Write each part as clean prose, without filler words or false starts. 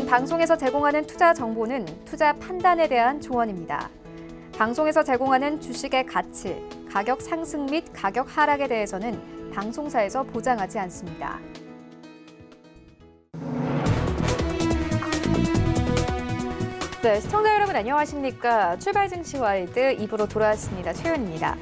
방송에서 제공하는 투자 정보는 투자 판단에 대한 조언입니다. 방송에서 제공하는 주식의 가치, 가격 상승 및 가격 하락에 대해서는 방송사에서 보장하지 않습니다. 네, 시청자 여러분 안녕하십니까? 출발 증시 와이드 2부로 돌아왔습니다. 최윤입니다.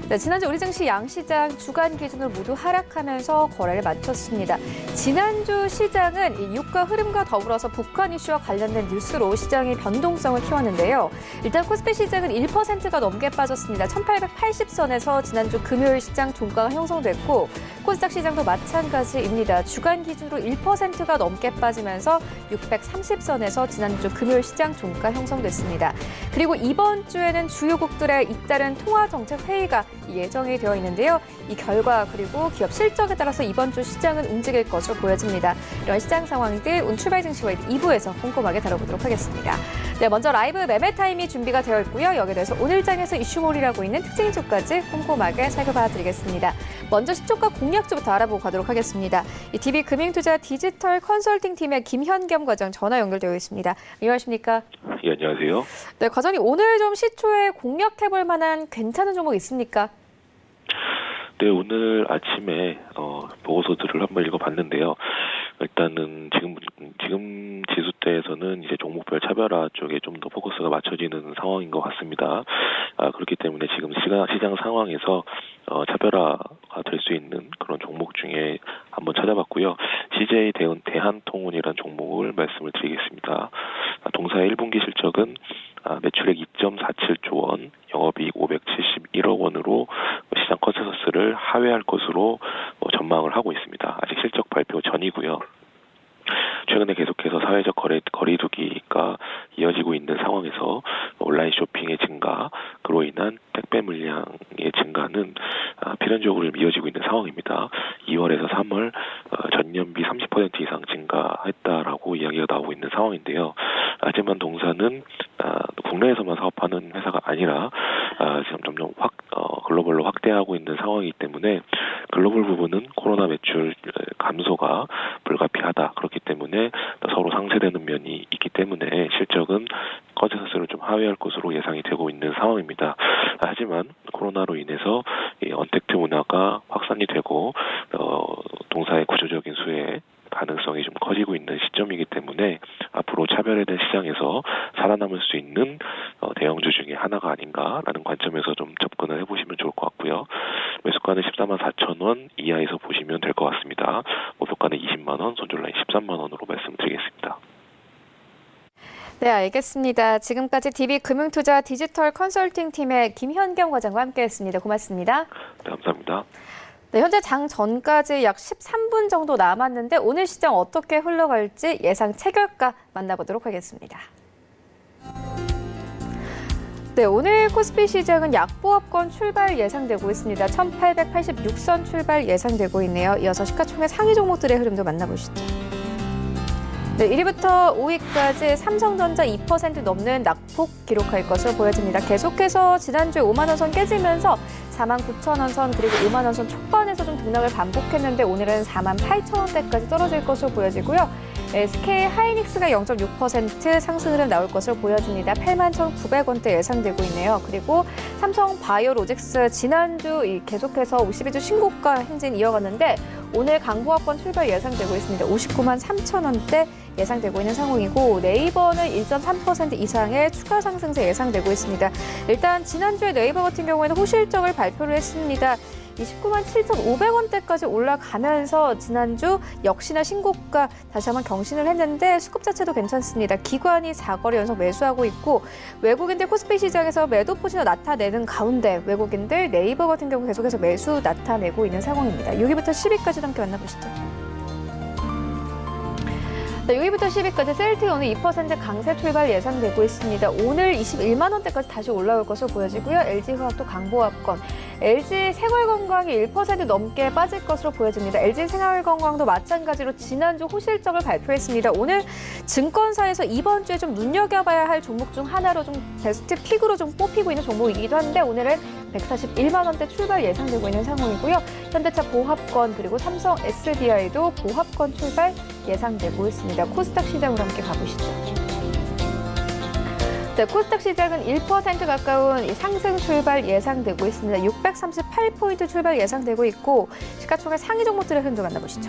네, 지난주 우리 증시 양시장 주간 기준으로 모두 하락하면서 거래를 마쳤습니다. 지난주 시장은 이 유가 흐름과 더불어서 북한 이슈와 관련된 뉴스로 시장의 변동성을 키웠는데요. 일단 코스피 시장은 1%가 넘게 빠졌습니다. 1880선에서 지난주 금요일 시장 종가가 형성됐고 코스닥 시장도 마찬가지입니다. 주간 기준으로 1%가 넘게 빠지면서 630선에서 지난주 금요일 시장 종가 형성됐습니다. 그리고 이번 주에는 주요국들의 잇따른 통화정책회의가 예정이 되어 있는데요. 이 결과 그리고 기업 실적에 따라서 이번 주 시장은 움직일 것으로 보여집니다. 이런 시장 상황들 오늘 출발 증시와이드 2부에서 꼼꼼하게 다뤄보도록 하겠습니다. 네, 먼저 라이브 매매 타임이 준비가 되어 있고요. 여기에 대해서 오늘장에서 이슈몰이라고 있는 특징주까지 꼼꼼하게 살펴봐 드리겠습니다. 먼저 시초가 공략주부터 알아보고 가도록 하겠습니다. 이 DB금융투자 디지털 컨설팅 팀의 김현겸 과장 전화 연결되어 있습니다. 안녕하십니까? 예, 안녕하세요. 네, 과장님 오늘 좀 시초에 공략해볼 만한 괜찮은 종목 있습니까? 네, 오늘 아침에 보고서들을 한번 읽어봤는데요. 일단은 지금 지수대에서는 이제 종목별 차별화 쪽에 좀 더 포커스가 맞춰지는 상황인 것 같습니다. 그렇기 때문에 지금 시장 상황에서 차별화가 될 수 있는 그런 종목 중에 한번 찾아봤고요. CJ 대한통운이라는 종목을 말씀을 드리겠습니다. 동사의 1분기 실적은 매출액 2.47조 원, 영업이익 571억 원으로 시장 컨센서스를 하회할 것으로 전망을 하고 있습니다. 아직 실적 발표 전이고요. 최근에 계속해서 사회적 거리두기가 이어지고 있는 상황에서 온라인 쇼핑의 증가, 그로 인한 택배 물량의 증가는 필연적으로 이어지고 있는 상황입니다. 2월에서 3월 전년비 30% 이상 증가했다라고 이야기가 나오고 있는 상황인데요. 하지만 동사는 국내에서만 사업하는 회사가 아니라 지금 점점 글로벌로 확대하고 있는 상황이기 때문에 글로벌 부분은 코로나 매출 감소가 불가피하다. 그렇기 때문에 서로 상쇄되는 면이 있기 때문에 실적은 컨센서스를 좀 하회할 것으로 예상이 되고 있는 상황입니다. 하지만 코로나로 인해서 이 언택트 문화가 확산이 되고 동사의 구조적인 수혜 가능성이 좀 커지고 있는 시점이기 때문에 앞으로 차별화된 시장에서 살아남을 수 있는 대형주 중에 하나가 아닌가라는 관점에서 좀 접근을 해보시면 좋을 것 같고요. 매수가는 14만 4천 원 이하에서 보시면 될 것 같습니다. 목표가는 20만 원, 손절라인 13만 원으로 말씀드리겠습니다. 네, 알겠습니다. 지금까지 DB금융투자 디지털 컨설팅 팀의 김현경 과장과 함께했습니다. 고맙습니다. 네, 감사합니다. 네, 현재 장 전까지 약 13분 정도 남았는데 오늘 시장 어떻게 흘러갈지 예상 체결가 만나보도록 하겠습니다. 네, 오늘 코스피 시장은 약보합권 출발 예상되고 있습니다. 1886선 출발 예상되고 있네요. 이어서 시가총액 상위 종목들의 흐름도 만나보시죠. 네, 1위부터 5위까지 삼성전자 2% 넘는 낙폭 기록할 것으로 보여집니다. 계속해서 지난주에 5만 원 선 깨지면서 4만 9천 원 선 그리고 5만 원 선 초반에서 좀 등락을 반복했는데 오늘은 4만 8천 원대까지 떨어질 것으로 보여지고요. SK 하이닉스가 0.6% 상승 흐름 나올 것으로 보여집니다. 8만 1,900원대 예상되고 있네요. 그리고 삼성 바이오로직스 지난주 계속해서 52주 신고가 행진 이어갔는데 오늘 강보합권 출발 예상되고 있습니다. 59만 3천 원대 예상되고 있는 상황이고 네이버는 1.3% 이상의 추가 상승세 예상되고 있습니다. 일단 지난주에 네이버 같은 경우에는 호실적을 발표를 했습니다. 29만 7,500원대까지 올라가면서 지난주 역시나 신고가 다시 한번 경신을 했는데 수급 자체도 괜찮습니다. 기관이 4거래 연속 매수하고 있고 외국인들 코스피 시장에서 매도 포진을 나타내는 가운데 외국인들 네이버 같은 경우 계속해서 매수 나타내고 있는 상황입니다. 6위부터 10위까지 함께 만나보시죠. 네, 6위부터 10위까지 셀트리 오늘 2% 강세 출발 예상되고 있습니다. 오늘 21만 원대까지 다시 올라올 것으로 보여지고요. LG화학도 강보합권, LG 생활건강이 1% 넘게 빠질 것으로 보여집니다. LG 생활건강도 마찬가지로 지난주 호실적을 발표했습니다. 오늘 증권사에서 이번 주에 좀 눈여겨봐야 할 종목 중 하나로 좀 베스트 픽으로 좀 뽑히고 있는 종목이기도 한데 오늘은 141만 원대 출발 예상되고 있는 상황이고요. 현대차 보합권 그리고 삼성 SDI도 보합권 출발 예상되고 있습니다. 코스닥 시장으로 함께 가보시죠. 네, 코스닥 시장은 1% 가까운 상승 출발 예상되고 있습니다. 638포인트 출발 예상되고 있고 시가총액 상위 종목들의 흐름도 만나보시죠.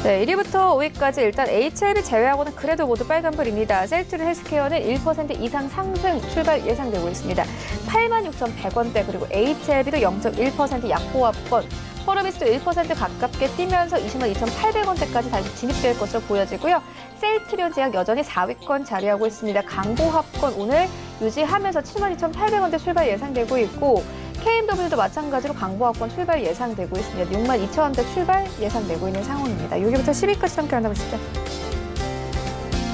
네, 1위부터 5위까지 일단 HLB 제외하고는 그래도 모두 빨간불입니다. 셀트리 헬스케어는 1% 이상 상승 출발 예상되고 있습니다. 86,100원대 그리고 HLB도 0.1% 약보합권, 포르비스도 1% 가깝게 뛰면서 202,800원대까지 다시 진입될 것으로 보여지고요. 셀트리온 제약 여전히 4위권 자리하고 있습니다. 강보합권 오늘 유지하면서 72,800원대 출발 예상되고 있고 KMW도 마찬가지로 강보합권 출발 예상되고 있습니다. 62,000원대 출발 예상되고 있는 상황입니다. 여기부터 10위까지 함께 만나보시죠.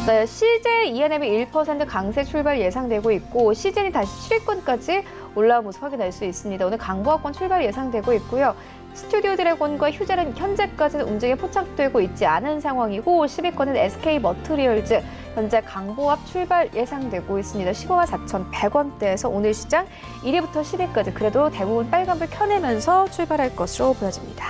네, CJ ENM이 1% 강세 출발 예상되고 있고 CJ는 다시 7위권까지 올라온 모습 확인할 수 있습니다. 오늘 강보합권 출발 예상되고 있고요. 스튜디오 드래곤과 휴젤은 현재까지는 움직임이 포착되고 있지 않은 상황이고 10위권은 SK머트리얼즈 현재 강보합 출발 예상되고 있습니다. 15만 4,100원대에서 오늘 시장 1위부터 10위까지 그래도 대부분 빨간불 켜내면서 출발할 것으로 보여집니다.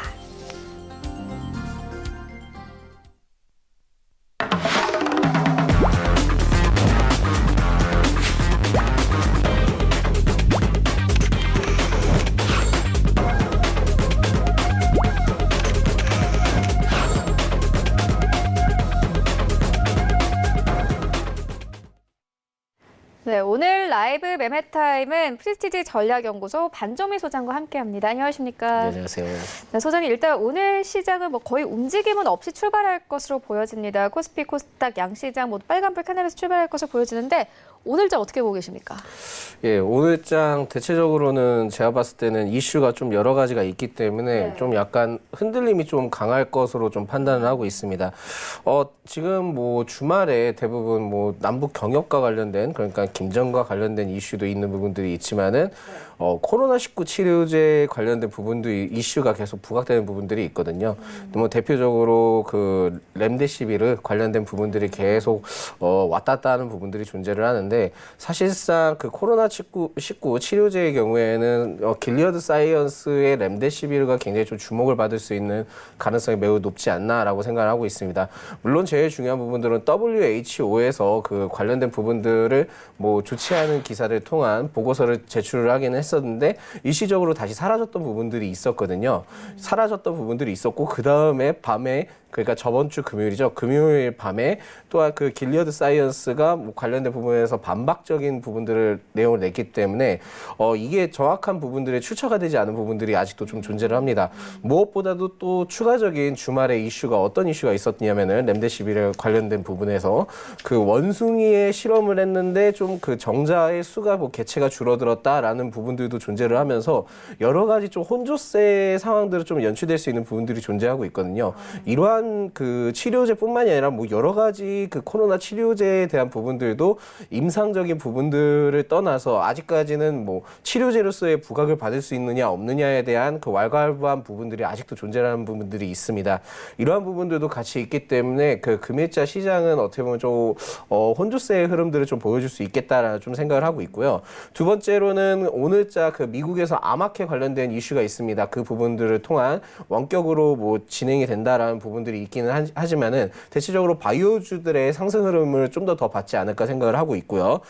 네, 오늘 라이브 매매타임은 프리스티지 전략연구소 반정미 소장과 함께합니다. 안녕하십니까? 네, 안녕하세요. 네, 소장님 일단 오늘 시장은 뭐 거의 움직임은 없이 출발할 것으로 보여집니다. 코스피, 코스닥, 양시장 모두 빨간불 켜내면서 출발할 것으로 보여지는데 오늘장 어떻게 보고 계십니까? 예, 오늘장 대체적으로는 제가 봤을 때는 이슈가 좀 여러 가지가 있기 때문에 네. 좀 약간 흔들림이 좀 강할 것으로 좀 판단을 하고 있습니다. 지금 뭐 주말에 대부분 뭐 남북 경협과 관련된 그러니까 김정과 관련된 이슈도 있는 부분들이 있지만은 코로나19 치료제 관련된 부분도 이슈가 계속 부각되는 부분들이 있거든요. 뭐 대표적으로 그 렘데시비르 관련된 부분들이 계속 왔다 갔다 하는 부분들이 존재를 하는데 사실상 그 코로나19 치료제의 경우에는 길리어드 사이언스의 렘데시비르가 굉장히 좀 주목을 받을 수 있는 가능성이 매우 높지 않나라고 생각을 하고 있습니다. 물론 제일 중요한 부분들은 WHO에서 그 관련된 부분들을 뭐 조치하는 기사를 통한 보고서를 제출을 하기는 했었는데 일시적으로 다시 사라졌던 부분들이 있었거든요. 사라졌던 부분들이 있었고 그 다음에 밤에 그러니까 저번 주 금요일이죠. 금요일 밤에 또한 그 길리어드 사이언스가 뭐 관련된 부분에서 반박적인 부분들을 내용을 냈기 때문에 이게 정확한 부분들에 출처가 되지 않은 부분들이 아직도 좀 존재를 합니다. 무엇보다도 또 추가적인 주말에 이슈가 어떤 이슈가 있었냐면은 렘데시비르 관련된 부분에서 그 원숭이의 실험을 했는데 좀 그 정자의 수가 뭐 개체가 줄어들었다라는 부분들도 존재를 하면서 여러 가지 좀 혼조세 상황들을 좀 연출될 수 있는 부분들이 존재하고 있거든요. 이러한 그 치료제뿐만이 아니라 뭐 여러 가지 그 코로나 치료제에 대한 부분들도 임상적인 부분들을 떠나서 아직까지는 뭐 치료제로서의 부각을 받을 수 있느냐 없느냐에 대한 그 왈가왈부한 부분들이 아직도 존재하는 부분들이 있습니다. 이러한 부분들도 같이 있기 때문에 그 금일자 시장은 어떻게 보면 좀 혼조세의 흐름들을 좀 보여줄 수 있겠다라는 좀 생각을 하고 있고요. 두 번째로는 오늘자 그 미국에서 암학회 관련된 이슈가 있습니다. 그 부분들을 통한 원격으로 뭐 진행이 된다라는 부분들이 있기는 하지만은 대체적으로 바이오주들의 상승 흐름을 좀 더 받지 않을까 생각을 하고 있고요.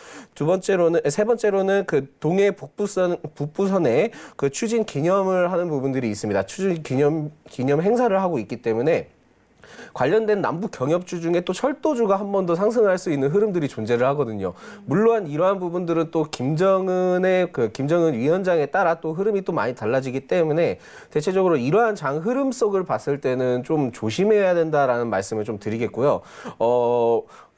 세 번째로는 그 동해 북부선에 그 추진 기념을 하는 부분들이 있습니다. 추진 기념 행사를 하고 있기 때문에 관련된 남북 경협주 중에 또 철도주가 한 번 더 상승할 수 있는 흐름들이 존재를 하거든요. 물론 이러한 부분들은 또 김정은 위원장에 따라 또 흐름이 또 많이 달라지기 때문에 대체적으로 이러한 장 흐름 속을 봤을 때는 좀 조심해야 된다라는 말씀을 좀 드리겠고요.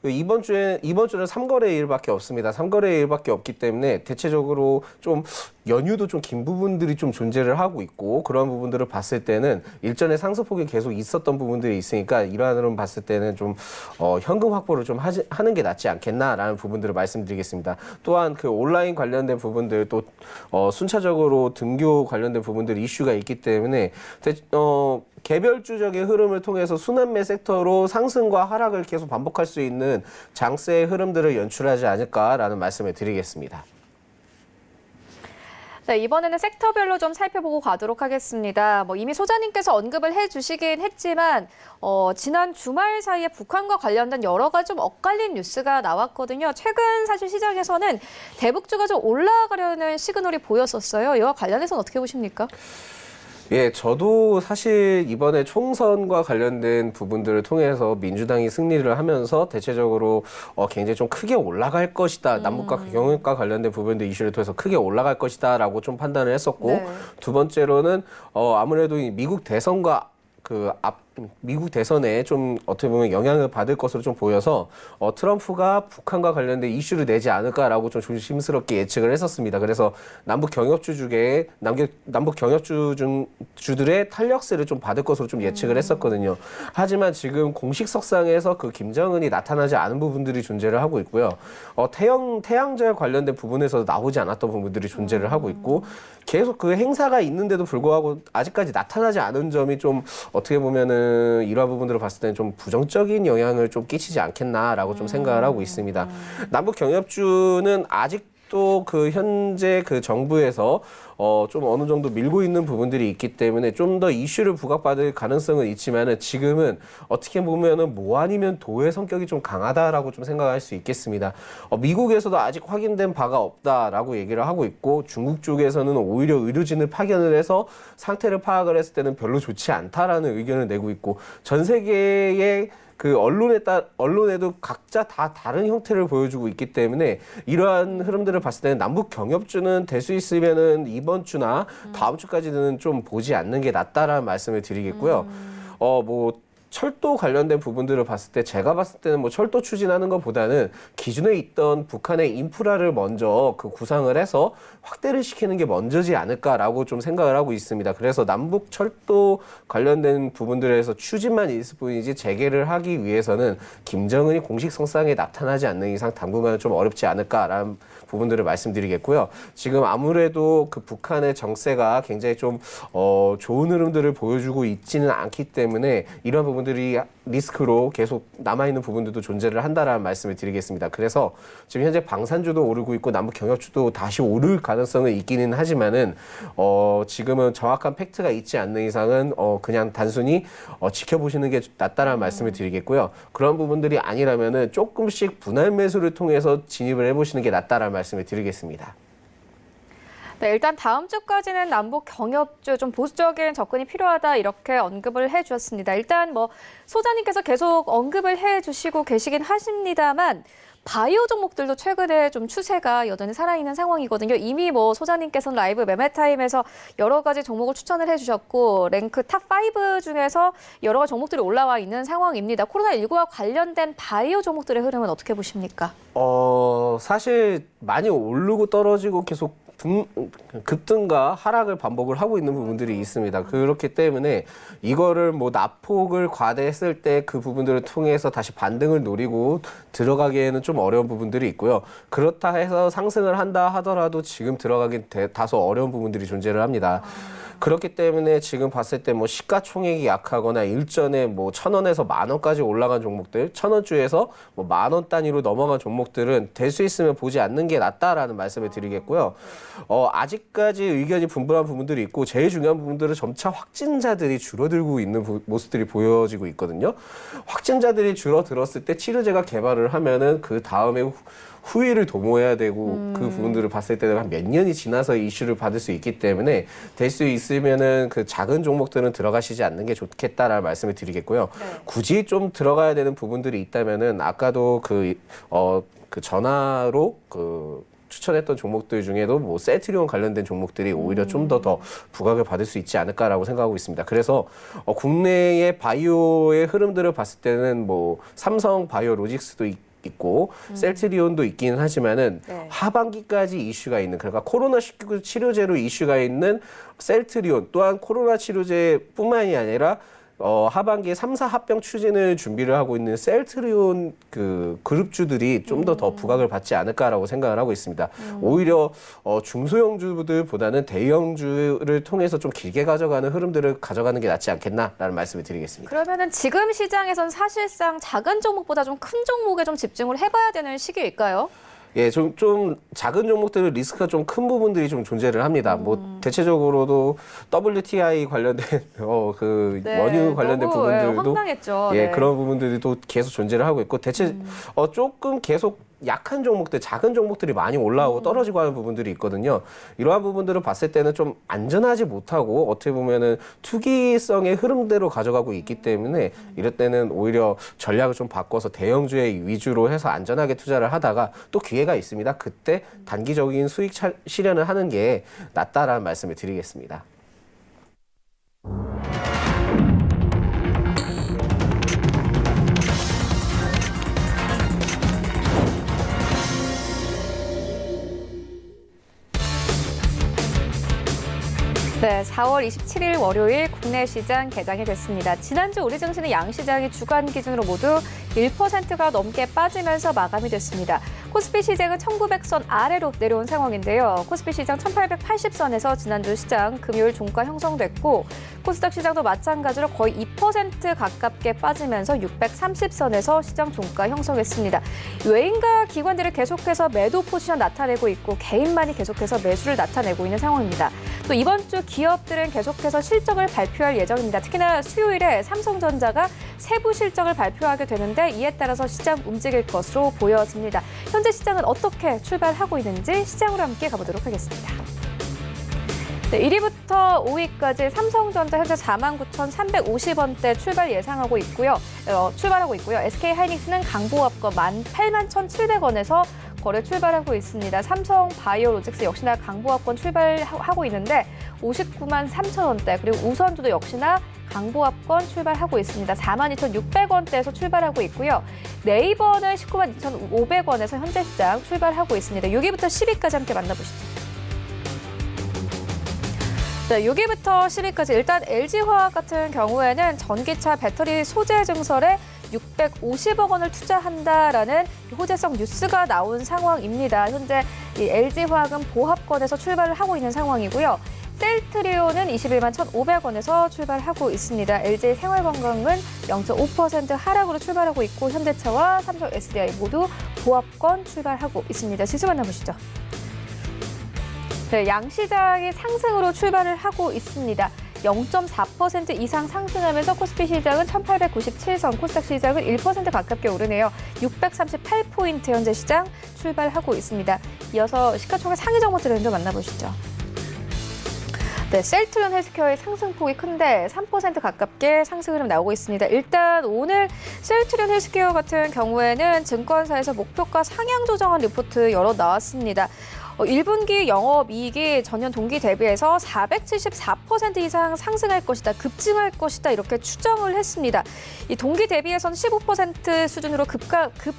이번 주는 3거래일밖에 없습니다. 3거래일밖에 없기 때문에 대체적으로 좀 연휴도 좀 긴 부분들이 좀 존재를 하고 있고 그런 부분들을 봤을 때는 일전에 상승폭이 계속 있었던 부분들이 있으니까 이러한 흐름 봤을 때는 좀 현금 확보를 좀 하는 게 낫지 않겠나라는 부분들을 말씀드리겠습니다. 또한 그 온라인 관련된 부분들 또 순차적으로 등교 관련된 부분들 이슈가 있기 때문에 개별주적인 흐름을 통해서 순환매 섹터로 상승과 하락을 계속 반복할 수 있는 장세의 흐름들을 연출하지 않을까라는 말씀을 드리겠습니다. 네, 이번에는 섹터별로 좀 살펴보고 가도록 하겠습니다. 이미 소장님께서 언급을 해주시긴 했지만 지난 주말 사이에 북한과 관련된 여러 가지 좀 엇갈린 뉴스가 나왔거든요. 최근 사실 시장에서는 대북주가 좀 올라가려는 시그널이 보였었어요. 이와 관련해서는 어떻게 보십니까? 예, 저도 사실 이번에 총선과 관련된 부분들을 통해서 민주당이 승리를 하면서 대체적으로 굉장히 좀 크게 올라갈 것이다. 남북과 경협과 관련된 부분들 이슈를 통해서 크게 올라갈 것이다라고 좀 판단을 했었고 네. 두 번째로는 아무래도 이 미국 대선과 미국 대선에 좀 어떻게 보면 영향을 받을 것으로 좀 보여서 트럼프가 북한과 관련된 이슈를 내지 않을까라고 좀 조심스럽게 예측을 했었습니다. 그래서 남북 경협주들의 탄력세를 좀 받을 것으로 좀 예측을 했었거든요. 하지만 지금 공식 석상에서 그 김정은이 나타나지 않은 부분들이 존재를 하고 있고요. 태양절 관련된 부분에서도 나오지 않았던 부분들이 존재를 하고 있고 계속 그 행사가 있는데도 불구하고 아직까지 나타나지 않은 점이 좀 어떻게 보면은 이러한 부분들을 봤을 때는 좀 부정적인 영향을 좀 끼치지 않겠나라고 좀 생각을 하고 있습니다. 남북 경협주는 아직도 그 현재 그 정부에서 좀 어느 정도 밀고 있는 부분들이 있기 때문에 좀 더 이슈를 부각받을 가능성은 있지만은 지금은 어떻게 보면은 뭐 아니면 도의 성격이 좀 강하다라고 좀 생각할 수 있겠습니다. 미국에서도 아직 확인된 바가 없다라고 얘기를 하고 있고 중국 쪽에서는 오히려 의료진을 파견을 해서 상태를 파악을 했을 때는 별로 좋지 않다라는 의견을 내고 있고 전 세계의 그 언론에도 각자 다 다른 형태를 보여주고 있기 때문에 이러한 흐름들을 봤을 때는 남북 경협주는 될 수 있으면은 이번 주나 다음 주까지는 좀 보지 않는 게 낫다라는 말씀을 드리겠고요. 철도 관련된 부분들을 봤을 때 제가 봤을 때는 철도 추진하는 것보다는 기존에 있던 북한의 인프라를 먼저 그 구상을 해서 확대를 시키는 게 먼저지 않을까라고 좀 생각을 하고 있습니다. 그래서 남북 철도 관련된 부분들에서 추진만 있을 뿐이지 재개를 하기 위해서는 김정은이 공식 성상에 나타나지 않는 이상 당분간은 좀 어렵지 않을까라는 부분들을 말씀드리겠고요. 지금 아무래도 그 북한의 정세가 굉장히 좀 좋은 흐름들을 보여주고 있지는 않기 때문에 이런 부분들이 리스크로 계속 남아있는 부분들도 존재를 한다라는 말씀을 드리겠습니다. 그래서 지금 현재 방산주도 오르고 있고 남북 경협주도 다시 오를 가능성은 있기는 하지만은 지금은 정확한 팩트가 있지 않는 이상은 그냥 단순히 지켜보시는 게 낫다라는 말씀을 드리겠고요. 그런 부분들이 아니라면은 조금씩 분할 매수를 통해서 진입을 해보시는 게 낫다라는 말씀을 드리겠습니다. 네, 일단 다음 주까지는 남북 경협주 좀 보수적인 접근이 필요하다 이렇게 언급을 해주셨습니다. 일단 소장님께서 계속 언급을 해주시고 계시긴 하십니다만 바이오 종목들도 최근에 좀 추세가 여전히 살아있는 상황이거든요. 이미 소장님께서는 라이브 매매타임에서 여러 가지 종목을 추천을 해주셨고 랭크 탑5 중에서 여러 가지 종목들이 올라와 있는 상황입니다. 코로나19와 관련된 바이오 종목들의 흐름은 어떻게 보십니까? 사실 많이 오르고 떨어지고 계속 급등과 하락을 반복을 하고 있는 부분들이 있습니다. 그렇기 때문에 이거를 낙폭을 과대했을 때 그 부분들을 통해서 다시 반등을 노리고 들어가기에는 좀 어려운 부분들이 있고요. 그렇다 해서 상승을 한다 하더라도 지금 들어가긴 다소 어려운 부분들이 존재를 합니다. 그렇기 때문에 지금 봤을 때 시가총액이 약하거나 일전에 1,000원에서 10,000원까지 올라간 종목들, 1,000원주에서 10,000원 단위로 넘어간 종목들은 될 수 있으면 보지 않는 게 낫다라는 말씀을 드리겠고요. 아직까지 의견이 분분한 부분들이 있고 제일 중요한 부분들은 점차 확진자들이 줄어들고 있는 모습들이 보여지고 있거든요. 확진자들이 줄어들었을 때 치료제가 개발을 하면은 그 다음에 후위를 도모해야 되고 그 부분들을 봤을 때는 한 몇 년이 지나서 이슈를 받을 수 있기 때문에 될 수 있으면은 그 작은 종목들은 들어가시지 않는 게 좋겠다라는 말씀을 드리겠고요. 네. 굳이 좀 들어가야 되는 부분들이 있다면은 아까도 그 전화로 추천했던 종목들 중에도 세트리온 관련된 종목들이 오히려 좀 더 부각을 받을 수 있지 않을까라고 생각하고 있습니다. 그래서 국내의 바이오의 흐름들을 봤을 때는 삼성 바이오로직스도 있고 셀트리온도 있기는 하지만은 네. 하반기까지 이슈가 있는 그러니까 코로나19 치료제로 이슈가 있는 셀트리온 또한 코로나 치료제뿐만이 아니라 하반기에 3사 합병 추진을 준비를 하고 있는 셀트리온 그 그룹주들이 좀 더 부각을 받지 않을까라고 생각을 하고 있습니다. 오히려 중소형주들보다는 대형주를 통해서 좀 길게 가져가는 흐름들을 가져가는 게 낫지 않겠나라는 말씀을 드리겠습니다. 그러면은 지금 시장에선 사실상 작은 종목보다 좀 큰 종목에 좀 집중을 해봐야 되는 시기일까요? 예, 좀 작은 종목들은 리스크가 좀 큰 부분들이 좀 존재를 합니다. 뭐 대체적으로도 WTI 관련된 네, 원유 관련된 너무, 부분들도 황당했죠. 예, 네. 그런 부분들도 계속 존재를 하고 있고 조금 계속 약한 종목들, 작은 종목들이 많이 올라오고 떨어지고 하는 부분들이 있거든요. 이러한 부분들을 봤을 때는 좀 안전하지 못하고 어떻게 보면은 투기성의 흐름대로 가져가고 있기 때문에 이럴 때는 오히려 전략을 좀 바꿔서 대형주의 위주로 해서 안전하게 투자를 하다가 또 기회가 있습니다. 그때 단기적인 수익 실현을 하는 게 낫다라는 말씀을 드리겠습니다. 네, 4월 27일 월요일 국내 시장 개장이 됐습니다. 지난주 우리 증시는 양시장이 주간 기준으로 모두 1%가 넘게 빠지면서 마감이 됐습니다. 코스피 시장은 1900선 아래로 내려온 상황인데요. 코스피 시장 1880선에서 지난주 시장 금요일 종가 형성됐고 코스닥 시장도 마찬가지로 거의 2% 가깝게 빠지면서 630선에서 시장 종가 형성했습니다. 외인과 기관들이 계속해서 매도 포지션 나타내고 있고 개인만이 계속해서 매수를 나타내고 있는 상황입니다. 또 이번 주 기업들은 계속해서 실적을 발표할 예정입니다. 특히나 수요일에 삼성전자가 세부 실적을 발표하게 되는데 이에 따라서 시장 움직일 것으로 보여집니다. 현재 시장은 어떻게 출발하고 있는지 시장으로 함께 가보도록 하겠습니다. 네, 1위부터 5위까지 삼성전자 현재 49,350원대 출발하고 있고요. SK하이닉스는 강보합권 18,1,700원에서 거래 출발하고 있습니다. 삼성바이오로직스 역시나 강보합권 출발하고 있는데 593,000원대 그리고 우선주도 역시나 강보합권 출발하고 있습니다. 42,600원대에서 출발하고 있고요. 네이버는 192,500원에서 현재 시장 출발하고 있습니다. 6위부터 10위까지 함께 만나보시죠. 네, 6위부터 10위까지 일단 LG화학 같은 경우에는 전기차 배터리 소재 증설에 650억 원을 투자한다라는 호재성 뉴스가 나온 상황입니다. 현재 이 LG화학은 보합권에서 출발을 하고 있는 상황이고요. 셀트리온은 21만 1,500원에서 출발하고 있습니다. LG 생활건강은 0.5% 하락으로 출발하고 있고 현대차와 삼성 SDI 모두 보합권 출발하고 있습니다. 지수 만나보시죠. 네, 양시장이 상승으로 출발을 하고 있습니다. 0.4% 이상 상승하면서 코스피 시장은 1897선, 코스닥 시장은 1% 가깝게 오르네요. 638포인트 현재 시장 출발하고 있습니다. 이어서 시가총액 상위 정보 트렌드 만나보시죠. 네, 셀트리온 헬스케어의 상승폭이 큰데 3% 가깝게 상승 흐름 나오고 있습니다. 일단 오늘 셀트리온 헬스케어 같은 경우에는 증권사에서 목표가 상향 조정한 리포트 여러 나왔습니다. 1분기 영업이익이 전년 동기 대비해서 474% 이상 상승할 것이다, 급증할 것이다 이렇게 추정을 했습니다. 이 동기 대비해서는 15% 수준으로 급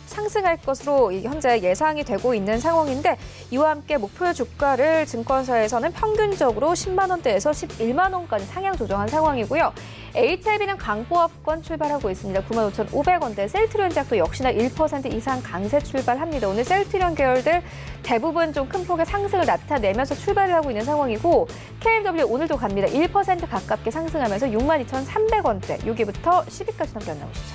상승할 것으로 현재 예상이 되고 있는 상황인데 이와 함께 목표 주가를 증권사에서는 평균적으로 10만 원대에서 11만 원까지 상향 조정한 상황이고요. HLB는 강보합권 출발하고 있습니다. 95,500원대. 셀트리온 제약도 역시나 1% 이상 강세 출발합니다. 오늘 셀트리온 계열들 대부분 좀 큰 폭의 상승을 나타내면서 출발을 하고 있는 상황이고 KMW 오늘도 갑니다. 1% 가깝게 상승하면서 62,300원대. 6위부터 10위까지 함께 만나보시죠.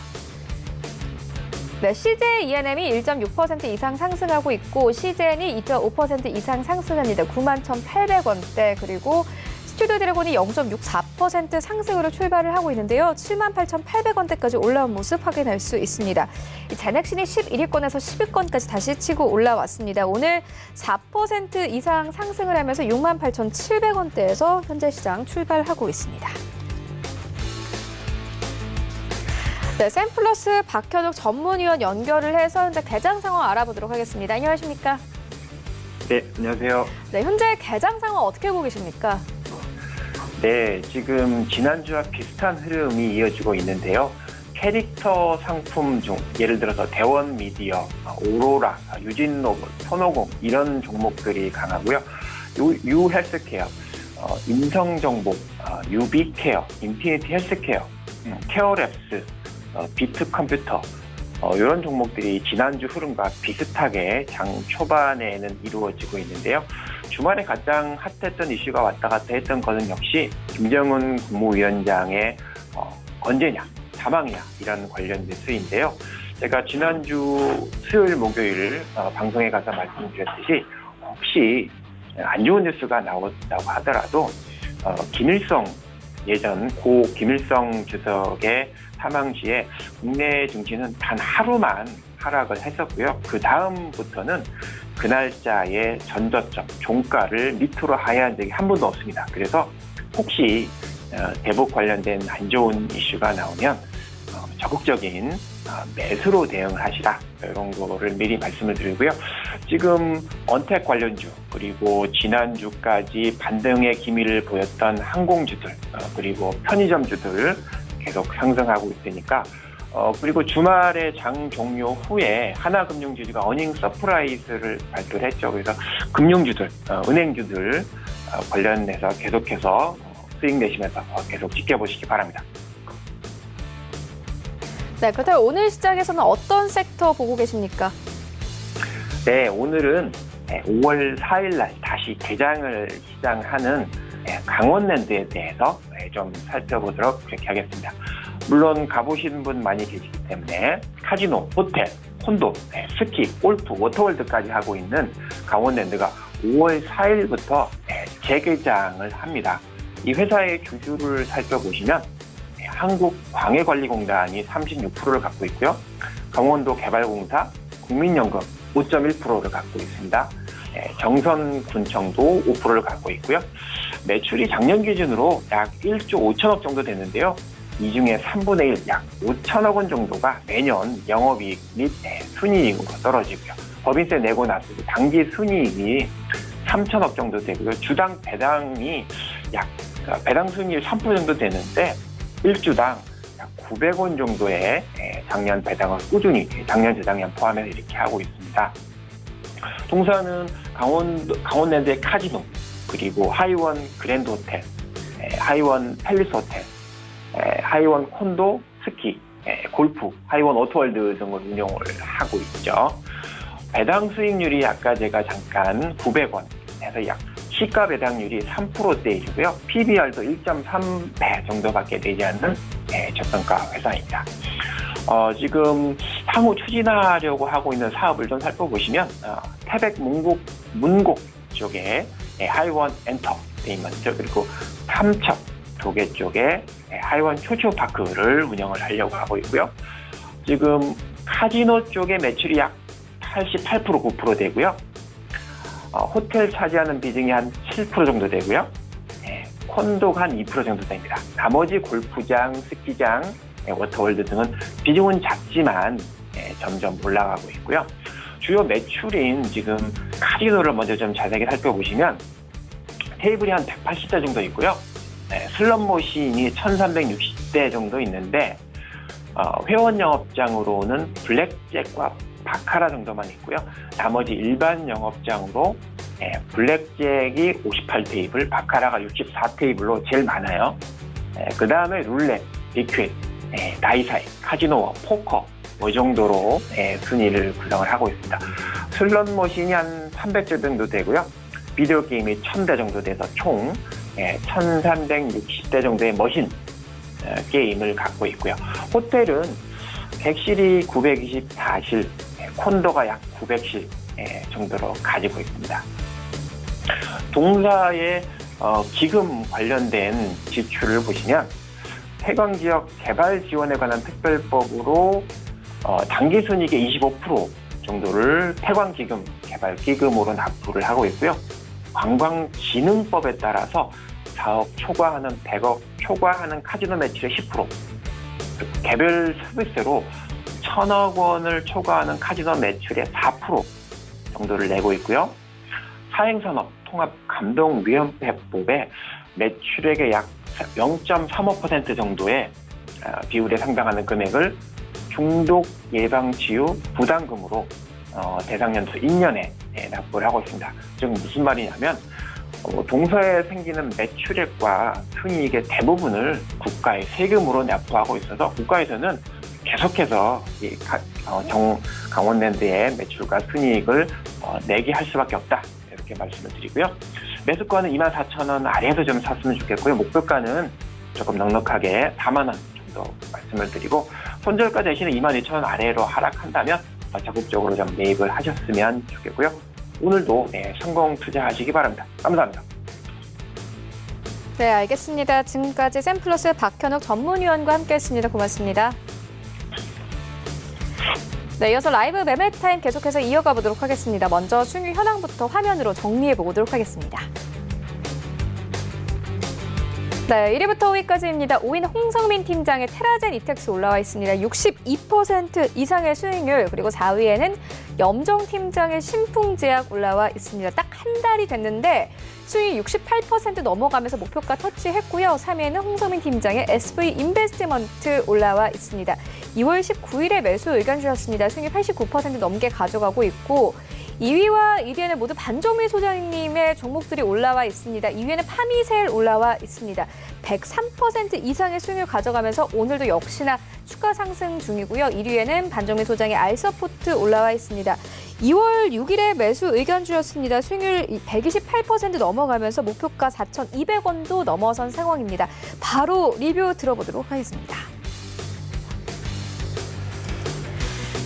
네, CJ ENM이 1.6% 이상 상승하고 있고 CJN이 2.5% 이상 상승합니다. 91,800원대. 그리고 스튜디오 드래곤이 0.64% 상승으로 출발을 하고 있는데요. 78,800원대까지 올라온 모습 확인할 수 있습니다. 제넥신이 11위권에서 10위권까지 다시 치고 올라왔습니다. 오늘 4% 이상 상승을 하면서 68,700원대에서 현재 시장 출발하고 있습니다. 네, 샘플러스 박현욱 전문위원 연결을 해서 현재 개장 상황 알아보도록 하겠습니다. 안녕하십니까? 네, 안녕하세요. 네, 현재 개장 상황 어떻게 보고 계십니까? 네, 지금 지난주와 비슷한 흐름이 이어지고 있는데요. 캐릭터 상품 중 예를 들어서 대원 미디어, 오로라, 유진노블, 손오공 이런 종목들이 강하고요. 유 헬스케어, 인성정보, 유비케어, 인피니티 헬스케어, 케어랩스, 비트컴퓨터 이런 종목들이 지난주 흐름과 비슷하게 장 초반에는 이루어지고 있는데요. 주말에 가장 핫했던 이슈가 왔다 갔다 했던 것은 역시 김정은 국무위원장의 언제냐, 사망이냐 이런 관련 뉴스인데요. 제가 지난주 수요일, 목요일 방송에 가서 말씀드렸듯이 혹시 안 좋은 뉴스가 나온다고 하더라도 김일성 예전 고 김일성 주석의 사망 시에 국내 증시는 단 하루만 하락을 했었고요. 그 다음부터는 그 날짜의 전저점, 종가를 밑으로 하회한 적이 한 번도 없습니다. 그래서 혹시 대북 관련된 안 좋은 이슈가 나오면 적극적인 매수로 대응을 하시라, 이런 거를 미리 말씀을 드리고요. 지금 언택 관련주, 그리고 지난주까지 반등의 기미를 보였던 항공주들, 그리고 편의점주들 계속 상승하고 있으니까 그리고 주말에 장 종료 후에 하나금융지주가 어닝 서프라이즈를 발표를 했죠. 그래서 금융주들, 은행주들 관련해서 계속해서 수익 내시면서 계속 지켜보시기 바랍니다. 네, 그렇다면 오늘 시장에서는 어떤 섹터 보고 계십니까? 네, 오늘은 5월 4일 날 다시 개장을 시작하는 강원랜드에 대해서 좀 살펴보도록 그렇게 하겠습니다. 물론 가보신 분 많이 계시기 때문에 카지노, 호텔, 콘도, 스키, 골프, 워터월드까지 하고 있는 강원랜드가 5월 4일부터 재개장을 합니다. 이 회사의 주주를 살펴보시면 한국광해관리공단이 36%를 갖고 있고요. 강원도개발공사, 국민연금 5.1%를 갖고 있습니다. 정선군청도 5%를 갖고 있고요. 매출이 작년 기준으로 약 1조 5천억 정도 되는데요. 이 중에 3분의 1, 약 5천억 원 정도가 매년 영업이익 및 순이익으로 떨어지고요. 법인세 내고 나서 당기 순이익이 3천억 정도 되고요. 주당 배당이 배당 순이익 3% 정도 되는데 1주당 약 900원 정도의 작년 배당을 꾸준히 작년 재작년 포함해서 이렇게 하고 있습니다. 동사는 강원랜드의 카지노, 그리고 하이원 그랜드 호텔, 하이원 팰리스 호텔, 하이원 콘도, 스키, 골프, 하이원 오토월드 등을 운영을 하고 있죠. 배당 수익률이 아까 제가 잠깐 900원 해서 약 시가 배당률이 3%대이고요. PBR도 1.3배 정도밖에 되지 않는 저평가 회사입니다. 지금 향후 추진하려고 하고 있는 사업을 좀 살펴보시면 태백 문곡 쪽에 하이원 엔터테인먼트, 그리고 삼척 도계 쪽에 하이원 초초파크를 운영을 하려고 하고 있고요. 지금 카지노 쪽의 매출이 약 88%, 9% 되고요. 호텔 차지하는 비중이 한 7% 정도 되고요. 콘도가 한 2% 정도 됩니다. 나머지 골프장, 스키장, 워터월드 등은 비중은 작지만 점점 올라가고 있고요. 주요 매출인 지금 카지노를 먼저 좀 자세하게 살펴보시면 테이블이 한 180대 정도 있고요. 슬롯 머신이 1360대 정도 있는데 회원 영업장으로는 블랙잭과 바카라 정도만 있고요. 나머지 일반 영업장으로 블랙잭이 58테이블, 바카라가 64테이블로 제일 많아요. 그 다음에 룰렛, 리퀴드, 다이사이, 카지노, 포커 이 정도로 순위를 구성을 하고 있습니다. 슬롯 머신이 한 300대 정도 되고요. 비디오 게임이 1000대 정도 돼서 총 1360대 정도의 머신 게임을 갖고 있고요. 호텔은 객실이 924실, 콘도가 약 900실 정도로 가지고 있습니다. 동사의 기금 관련된 지출을 보시면 태광지역 개발 지원에 관한 특별법으로 당기순이익의 25% 정도를 태광기금 개발기금으로 납부를 하고 있고요. 관광진흥법에 따라서 4억 초과하는 100억 초과하는 카지노 매출의 10%, 개별 서비스로 1000억 원을 초과하는 카지노 매출의 4% 정도를 내고 있고요. 사행산업 통합감독위원회법에 매출액의 약 0.35% 정도의 비율에 상당하는 금액을 중독 예방 치유 부담금으로 대상 연도 1년에 납부를 하고 있습니다. 즉 무슨 말이냐면 동서에 생기는 매출액과 순이익의 대부분을 국가에 세금으로 납부하고 있어서 국가에서는 계속해서 이 강원랜드의 매출과 순이익을 내게 할 수밖에 없다. 이렇게 말씀을 드리고요. 매수가는 24,000원 아래에서 좀 샀으면 좋겠고요. 목표가는 조금 넉넉하게 4만 원 정도 말씀을 드리고 손절가 대신에 22,000원 아래로 하락한다면 적극적으로 좀 매입을 하셨으면 좋겠고요. 오늘도 성공 투자하시기 바랍니다. 감사합니다. 네, 알겠습니다. 지금까지 샘플러스 박현욱 전문위원과 함께했습니다. 고맙습니다. 네, 이어서 라이브 매매 타임 계속해서 이어가 보도록 하겠습니다. 먼저 순위 현황부터 화면으로 정리해 보도록 하겠습니다. 네, 1위부터 5위까지입니다. 5위는 홍성민 팀장의 테라젠 이텍스 올라와 있습니다. 62% 이상의 수익률. 그리고 4위에는 염정 팀장의 신풍제약 올라와 있습니다. 딱 한 달이 됐는데 수익 68% 넘어가면서 목표가 터치했고요. 3위에는 홍성민 팀장의 SV 인베스트먼트 올라와 있습니다. 2월 19일에 매수 의견 주셨습니다. 수익 89% 넘게 가져가고 있고 2위와 1위에는 모두 반정미 소장님의 종목들이 올라와 있습니다. 2위에는 파미셀 올라와 있습니다. 103% 이상의 수익률 가져가면서 오늘도 역시나 추가 상승 중이고요. 1위에는 반정미 소장의 알서포트 올라와 있습니다. 2월 6일에 매수 의견 주셨습니다. 수익률 128% 넘어가면서 목표가 4,200원도 넘어선 상황입니다. 바로 리뷰 들어보도록 하겠습니다.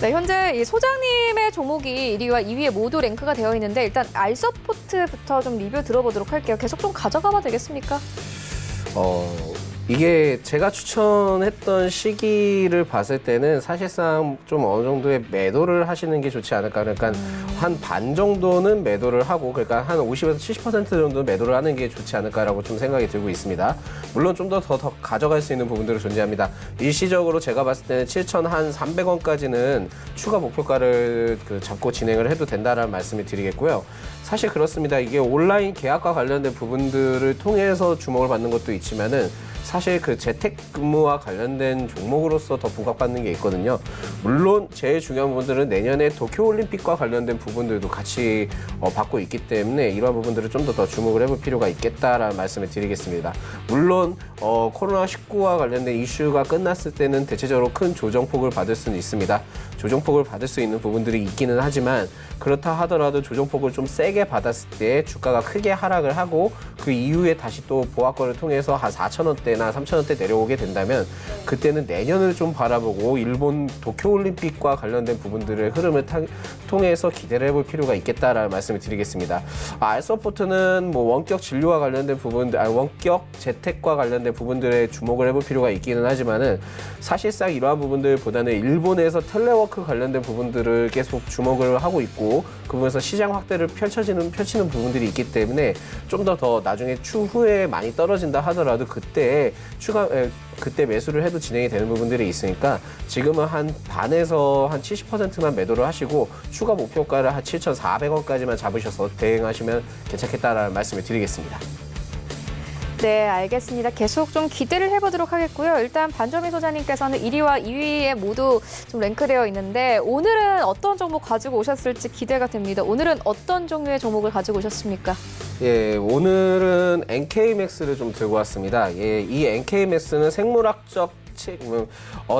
네, 현재 이 소장님의 종목이 1위와 2위에 모두 랭크가 되어 있는데 일단 알서포트부터 좀 리뷰 들어보도록 할게요. 계속 좀 가져가면 되겠습니까? 이게 제가 추천했던 시기를 봤을 때는 사실상 좀 어느 정도의 매도를 하시는 게 좋지 않을까. 그러니까 한 반 정도는 매도를 하고, 그러니까 한 50에서 70% 정도 매도를 하는 게 좋지 않을까라고 좀 생각이 들고 있습니다. 물론 좀 더 가져갈 수 있는 부분들은 존재합니다. 일시적으로 제가 봤을 때는 7,300원까지는 추가 목표가를 잡고 진행을 해도 된다라는 말씀을 드리겠고요. 사실 그렇습니다. 이게 온라인 계약과 관련된 부분들을 통해서 주목을 받는 것도 있지만은 사실 그 재택근무와 관련된 종목으로서 더 부각받는 게 있거든요. 물론 제일 중요한 부분들은 내년에 도쿄올림픽과 관련된 부분들도 같이 받고 있기 때문에 이러한 부분들을 좀 더 주목을 해볼 필요가 있겠다라는 말씀을 드리겠습니다. 물론 코로나19와 관련된 이슈가 끝났을 때는 대체적으로 큰 조정폭을 받을 수는 있습니다. 조정폭을 받을 수 있는 부분들이 있기는 하지만 그렇다 하더라도 조정폭을 좀 세게 받았을 때 주가가 크게 하락을 하고 그 이후에 다시 또 보합권을 통해서 한 4,000원대나 3,000원대 내려오게 된다면 그때는 내년을 좀 바라보고 일본 도쿄올림픽과 관련된 부분들의 흐름을 통해서 기대를 해볼 필요가 있겠다라는 말씀을 드리겠습니다. 알서포트는 뭐 원격 진료와 관련된 부분들, 원격 재택과 관련된 부분들에 주목을 해볼 필요가 있기는 하지만은 사실상 이러한 부분들보다는 일본에서 텔레워크 관련된 부분들을 계속 주목을 하고 있고 그 부분에서 시장 확대를 펼치는 부분들이 있기 때문에 좀 더 나중에 추후에 많이 떨어진다 하더라도 그때 매수를 해도 진행이 되는 부분들이 있으니까 지금은 한 반에서 한 70%만 매도를 하시고 추가 목표가를 한 7,400원까지만 잡으셔서 대응하시면 괜찮겠다라는 말씀을 드리겠습니다. 네, 알겠습니다. 계속 좀 기대를 해보도록 하겠고요. 일단 반정미 소장님께서는 1위와 2위에 모두 좀 랭크되어 있는데 오늘은 어떤 종목 가지고 오셨을지 기대가 됩니다. 오늘은 어떤 종류의 종목을 가지고 오셨습니까? 예, 오늘은 NK맥스를 좀 들고 왔습니다. 예, 이 NK맥스는 생물학적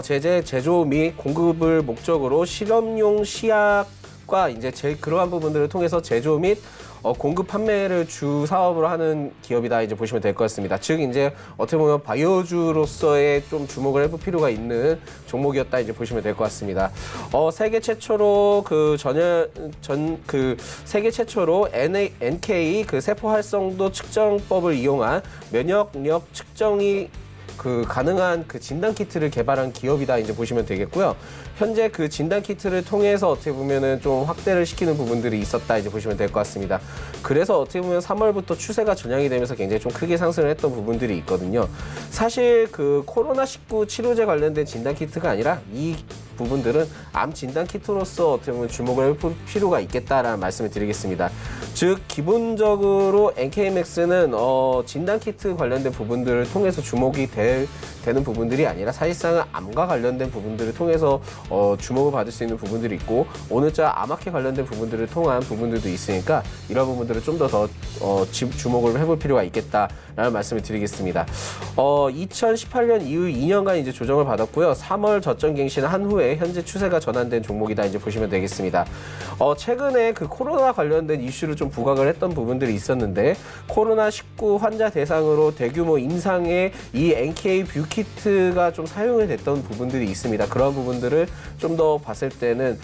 제재, 제조 및 공급을 목적으로 실험용 시약과 이제 그러한 부분들을 통해서 제조 및 공급 판매를 주 사업으로 하는 기업이다 이제 보시면 될 것 같습니다. 즉 이제 어떻게 보면 바이오주로서의 좀 주목을 해볼 필요가 있는 종목이었다 이제 보시면 될 것 같습니다. 세계 최초로 세계 최초로 NK 세포 활성도 측정법을 이용한 면역력 측정이 가능한 진단 키트를 개발한 기업이다 이제 보시면 되겠고요. 현재 그 진단 키트를 통해서 어떻게 보면은 좀 확대를 시키는 부분들이 있었다 이제 보시면 될 것 같습니다. 그래서 어떻게 보면 3월부터 추세가 전향이 되면서 굉장히 좀 크게 상승을 했던 부분들이 있거든요. 사실 코로나19 치료제 관련된 진단 키트가 아니라 이 부분들은 암 진단 키트로서 어떻게 보면 주목을 해볼 필요가 있겠다라는 말씀을 드리겠습니다. 즉 기본적으로 NK맥스는 진단키트 관련된 부분들을 통해서 주목이 되는 부분들이 아니라 사실상은 암과 관련된 부분들을 통해서 주목을 받을 수 있는 부분들이 있고 오늘자 암학회 관련된 부분들을 통한 부분들도 있으니까 이런 부분들을 좀 더 주목을 해볼 필요가 있겠다라는 말씀을 드리겠습니다. 2018년 이후 2년간 이제 조정을 받았고요. 3월 저점 갱신한 후에 현재 추세가 전환된 종목이다 이제 보시면 되겠습니다. 최근에 그 코로나 관련된 이슈를 좀 부각을 했던 부분들이 있었는데 코로나19 환자 대상으로 대규모 임상에 이 NK 뷰키트가 좀 사용이 됐던 부분들이 있습니다. 그런 부분들을 좀 더 봤을 때는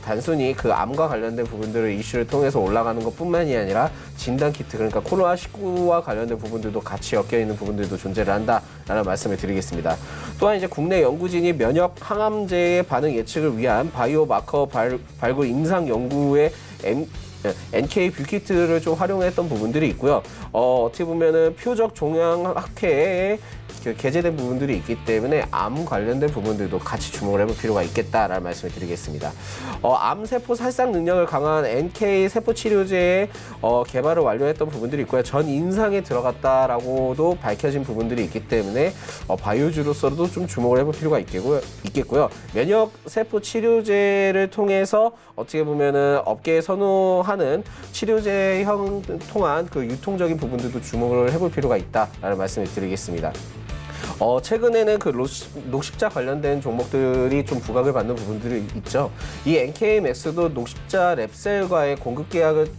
단순히 그 암과 관련된 부분들을 이슈를 통해서 올라가는 것뿐만이 아니라 진단키트 그러니까 코로나19와 관련된 부분들도 같이 엮여 있는 부분들도 존재를 한다라는 말씀을 드리겠습니다. 또한 이제 국내 연구진이 면역 항암제의 반응 예측을 위한 바이오 마커 발굴 임상 연구에 NK 뷰키트를 좀 활용했던 부분들이 있고요. 어떻게 보면은 표적 종양학회에 게재된 부분들이 있기 때문에 암 관련된 부분들도 같이 주목을 해볼 필요가 있겠다라는 말씀을 드리겠습니다. 암세포 살상 능력을 강화한 NK 세포 치료제의 개발을 완료했던 부분들이 있고요. 전 임상에 들어갔다라고도 밝혀진 부분들이 있기 때문에 바이오주로서도 좀 주목을 해볼 필요가 있겠고요. 면역 세포 치료제를 통해서 어떻게 보면은 업계에 선호하는 치료제형 통한 그 유통적인 부분들도 주목을 해볼 필요가 있다라는 말씀을 드리겠습니다. 최근에는 그 녹십자 관련된 종목들이 좀 부각을 받는 부분들이 있죠. 이 NK맥스도 녹십자 랩셀과의 공급 계약을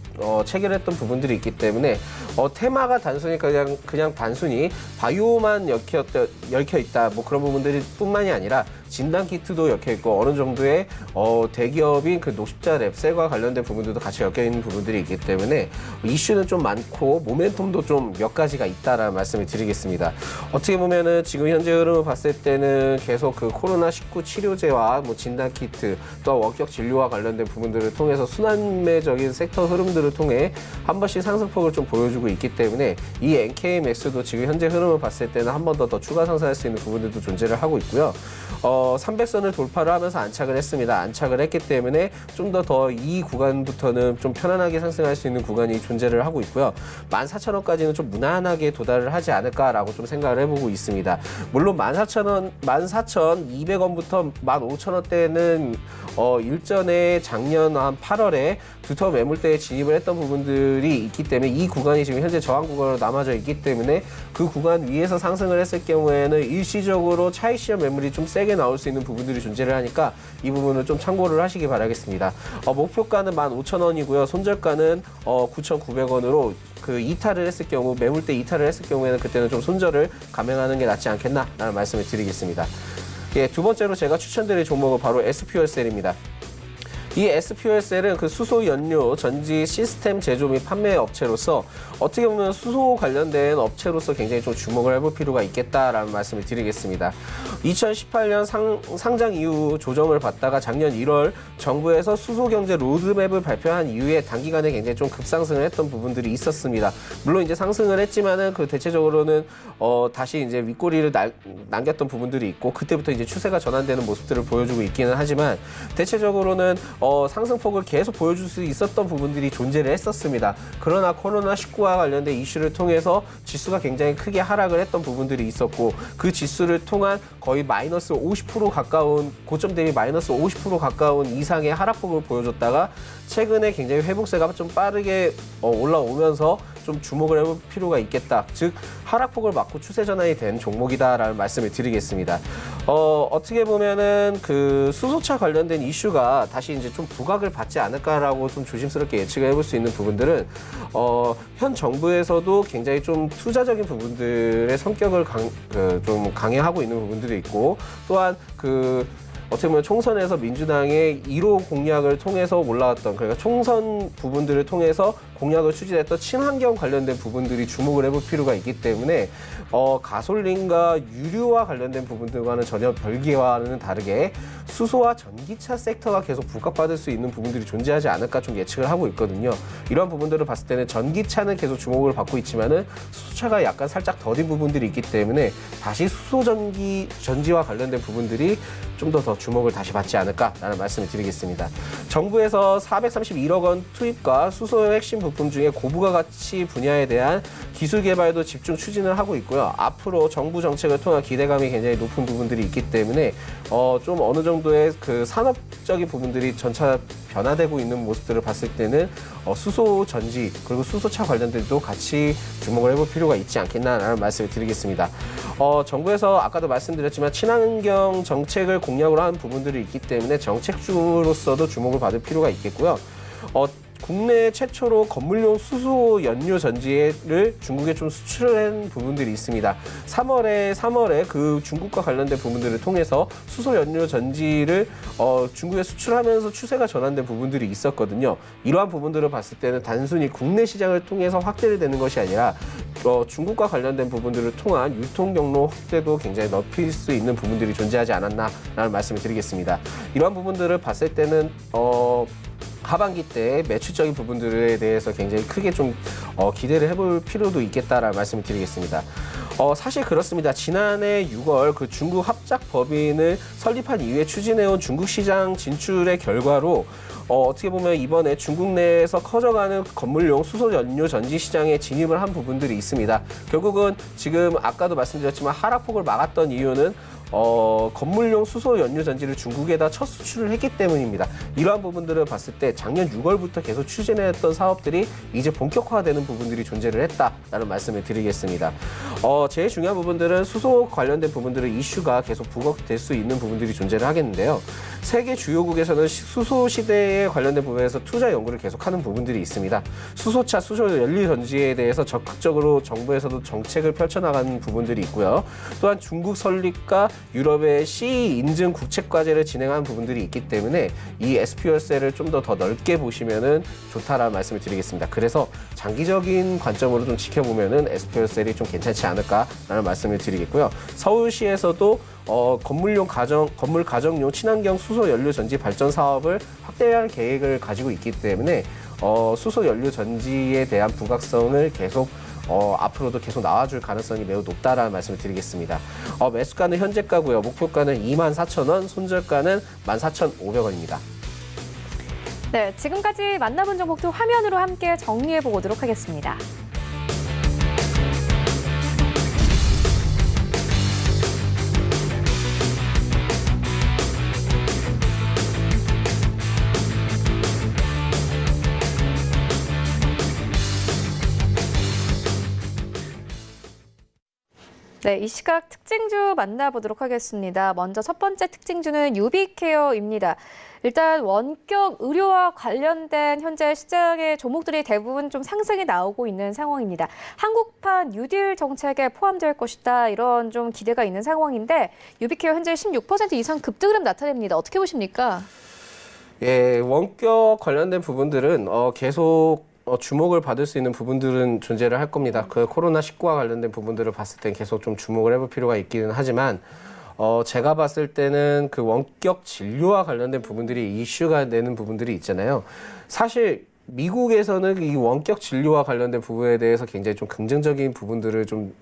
체결했던 부분들이 있기 때문에 테마가 단순히 그냥 단순히 바이오만 얽혀 있다 뭐 그런 부분들이 뿐만이 아니라 진단 키트도 엮여 있고 어느 정도의 대기업인 그 녹십자 랩셀과 관련된 부분들도 같이 엮여 있는 부분들이 있기 때문에 이슈는 좀 많고 모멘텀도 좀 몇 가지가 있다라는 말씀을 드리겠습니다. 어떻게 보면은 지금 현재 흐름을 봤을 때는 계속 그 코로나19 치료제와 뭐 진단 키트 또 원격 진료와 관련된 부분들을 통해서 순환매적인 섹터 흐름들을 통해 한 번씩 상승폭을 좀 보여주고 있기 때문에 이 NK맥스도 지금 현재 흐름을 봤을 때는 한 번 더 추가 상승할 수 있는 부분들도 존재를 하고 있고요. 300선을 돌파를 하면서 안착을 했습니다. 안착을 했기 때문에 좀 더 이 구간부터는 좀 편안하게 상승할 수 있는 구간이 존재를 하고 있고요. 14,000원까지는 좀 무난하게 도달을 하지 않을까라고 좀 생각을 해보고 있습니다. 물론 14,200원부터 15,000원대는 일전에 작년 한 8월에 두터 매물대에 진입을 했던 부분들이 있기 때문에 이 구간이 지금 현재 저항 구간으로 남아져 있기 때문에 그 구간 위에서 상승을 했을 경우에는 일시적으로 차익 시험 매물이 좀 세게 나올 수 있는 부분들이 존재를 하니까 이 부분을 좀 참고를 하시기 바라겠습니다. 목표가는 15,000원이고요. 손절가는 9,900원으로 그 이탈을 했을 경우 매물대 이탈을 했을 경우에는 그때는 좀 손절을 감행하는 게 낫지 않겠나라는 말씀을 드리겠습니다. 예, 두 번째로 제가 추천드릴 종목은 바로 SPOSL입니다. 이 SPOSL은 그 수소 연료 전지 시스템 제조 및 판매 업체로서 어떻게 보면 수소 관련된 업체로서 굉장히 좀 주목을 해볼 필요가 있겠다라는 말씀을 드리겠습니다. 2018년 상장 이후 조정을 받다가 작년 1월 정부에서 수소 경제 로드맵을 발표한 이후에 단기간에 굉장히 좀 급상승을 했던 부분들이 있었습니다. 물론 이제 상승을 했지만은 그 대체적으로는 다시 이제 윗꼬리를 남겼던 부분들이 있고 그때부터 이제 추세가 전환되는 모습들을 보여주고 있기는 하지만 대체적으로는 상승폭을 계속 보여줄 수 있었던 부분들이 존재를 했었습니다. 그러나 코로나19와 관련된 이슈를 통해서 지수가 굉장히 크게 하락을 했던 부분들이 있었고 그 지수를 통한 거의 마이너스 50% 가까운 고점 대비 마이너스 50% 가까운 이상의 하락폭을 보여줬다가 최근에 굉장히 회복세가 좀 빠르게 올라오면서 좀 주목을 해볼 필요가 있겠다. 즉 하락폭을 막고 추세 전환이 된 종목이다라는 말씀을 드리겠습니다. 어떻게 보면은 그 수소차 관련된 이슈가 다시 이제 좀 부각을 받지 않을까라고 좀 조심스럽게 예측을 해볼 수 있는 부분들은 현 정부에서도 굉장히 좀 투자적인 부분들의 성격을 좀 강행하고 있는 부분들이 있고 또한 어떻게 보면 총선에서 민주당의 1호 공약을 통해서 올라왔던 그러니까 총선 부분들을 통해서 공약을 추진했던 친환경 관련된 부분들이 주목을 해볼 필요가 있기 때문에 가솔린과 유류와 관련된 부분들과는 전혀 별개와는 다르게 수소와 전기차 섹터가 계속 부각받을 수 있는 부분들이 존재하지 않을까 좀 예측을 하고 있거든요. 이런 부분들을 봤을 때는 전기차는 계속 주목을 받고 있지만은 수소차가 약간 살짝 더딘 부분들이 있기 때문에 다시 전지와 관련된 부분들이 좀 더 주목을 다시 받지 않을까라는 말씀을 드리겠습니다. 정부에서 431억 원 투입과 수소의 핵심 부분 부품 중에 고부가가치 분야에 대한 기술 개발도 집중 추진을 하고 있고요. 앞으로 정부 정책을 통한 기대감이 굉장히 높은 부분들이 있기 때문에 좀 어느 정도의 그 산업적인 부분들이 점차 변화되고 있는 모습들을 봤을 때는 수소 전지 그리고 수소차 관련들도 같이 주목을 해볼 필요가 있지 않겠나라는 말씀을 드리겠습니다. 정부에서 아까도 말씀드렸지만 친환경 정책을 공약으로 한 부분들이 있기 때문에 정책주로서도 주목을 받을 필요가 있겠고요. 국내 최초로 건물용 수소 연료 전지를 중국에 좀 수출한 부분들이 있습니다. 3월에 그 중국과 관련된 부분들을 통해서 수소 연료 전지를 중국에 수출하면서 추세가 전환된 부분들이 있었거든요. 이러한 부분들을 봤을 때는 단순히 국내 시장을 통해서 확대를 되는 것이 아니라 중국과 관련된 부분들을 통한 유통 경로 확대도 굉장히 넓힐 수 있는 부분들이 존재하지 않았나라는 말씀을 드리겠습니다. 이러한 부분들을 봤을 때는 하반기 때 매출적인 부분들에 대해서 굉장히 크게 좀 기대를 해볼 필요도 있겠다라는 말씀을 드리겠습니다. 사실 그렇습니다. 지난해 6월 그 중국 합작법인을 설립한 이후에 추진해온 중국 시장 진출의 결과로 어떻게 보면 이번에 중국 내에서 커져가는 건물용 수소 연료 전지 시장에 진입을 한 부분들이 있습니다. 결국은 지금 아까도 말씀드렸지만 하락폭을 막았던 이유는 건물용 수소 연료 전지를 중국에다 첫 수출을 했기 때문입니다. 이러한 부분들을 봤을 때 작년 6월부터 계속 추진했던 사업들이 이제 본격화되는 부분들이 존재를 했다라는 말씀을 드리겠습니다. 제일 중요한 부분들은 수소 관련된 부분들은 이슈가 계속 부각될 수 있는 부분들이 존재를 하겠는데요. 세계 주요국에서는 수소 시대에 관련된 부분에서 투자 연구를 계속하는 부분들이 있습니다. 수소차, 수소 연료 전지에 대해서 적극적으로 정부에서도 정책을 펼쳐나가는 부분들이 있고요. 또한 중국 설립과 유럽의 CE 인증 국책 과제를 진행하는 부분들이 있기 때문에 이 SP열셀을 좀 더 넓게 보시면은 좋다라는 말씀을 드리겠습니다. 그래서 장기적인 관점으로 좀 지켜보면은 SP열셀이 좀 괜찮지 않을까라는 말씀을 드리겠고요. 서울시에서도 건물 가정용 친환경 수소 연료 전지 발전 사업을 확대할 계획을 가지고 있기 때문에 수소 연료 전지에 대한 부각성을 계속 앞으로도 계속 나와줄 가능성이 매우 높다라는 말씀을 드리겠습니다. 매수가는 현재가고요. 목표가는 24,000원, 손절가는 14,500원입니다. 네, 지금까지 만나본 종목도 화면으로 함께 정리해 보도록 하겠습니다. 네, 이 시각 특징주 만나보도록 하겠습니다. 먼저 첫 번째 특징주는 유비케어입니다. 일단 원격 의료와 관련된 현재 시장의 종목들이 대부분 좀 상승이 나오고 있는 상황입니다. 한국판 뉴딜 정책에 포함될 것이다 이런 좀 기대가 있는 상황인데 유비케어 현재 16% 이상 급등을 나타냅니다. 어떻게 보십니까? 예, 원격 관련된 부분들은 계속 주목을 받을 수 있는 부분들은 존재를 할 겁니다. 그 코로나19와 관련된 부분들을 봤을 땐 계속 좀 주목을 해볼 필요가 있기는 하지만 제가 봤을 때는 그 원격 진료와 관련된 부분들이 이슈가 되는 부분들이 있잖아요. 사실 미국에서는 이 원격 진료와 관련된 부분에 대해서 굉장히 좀 긍정적인 부분들을 좀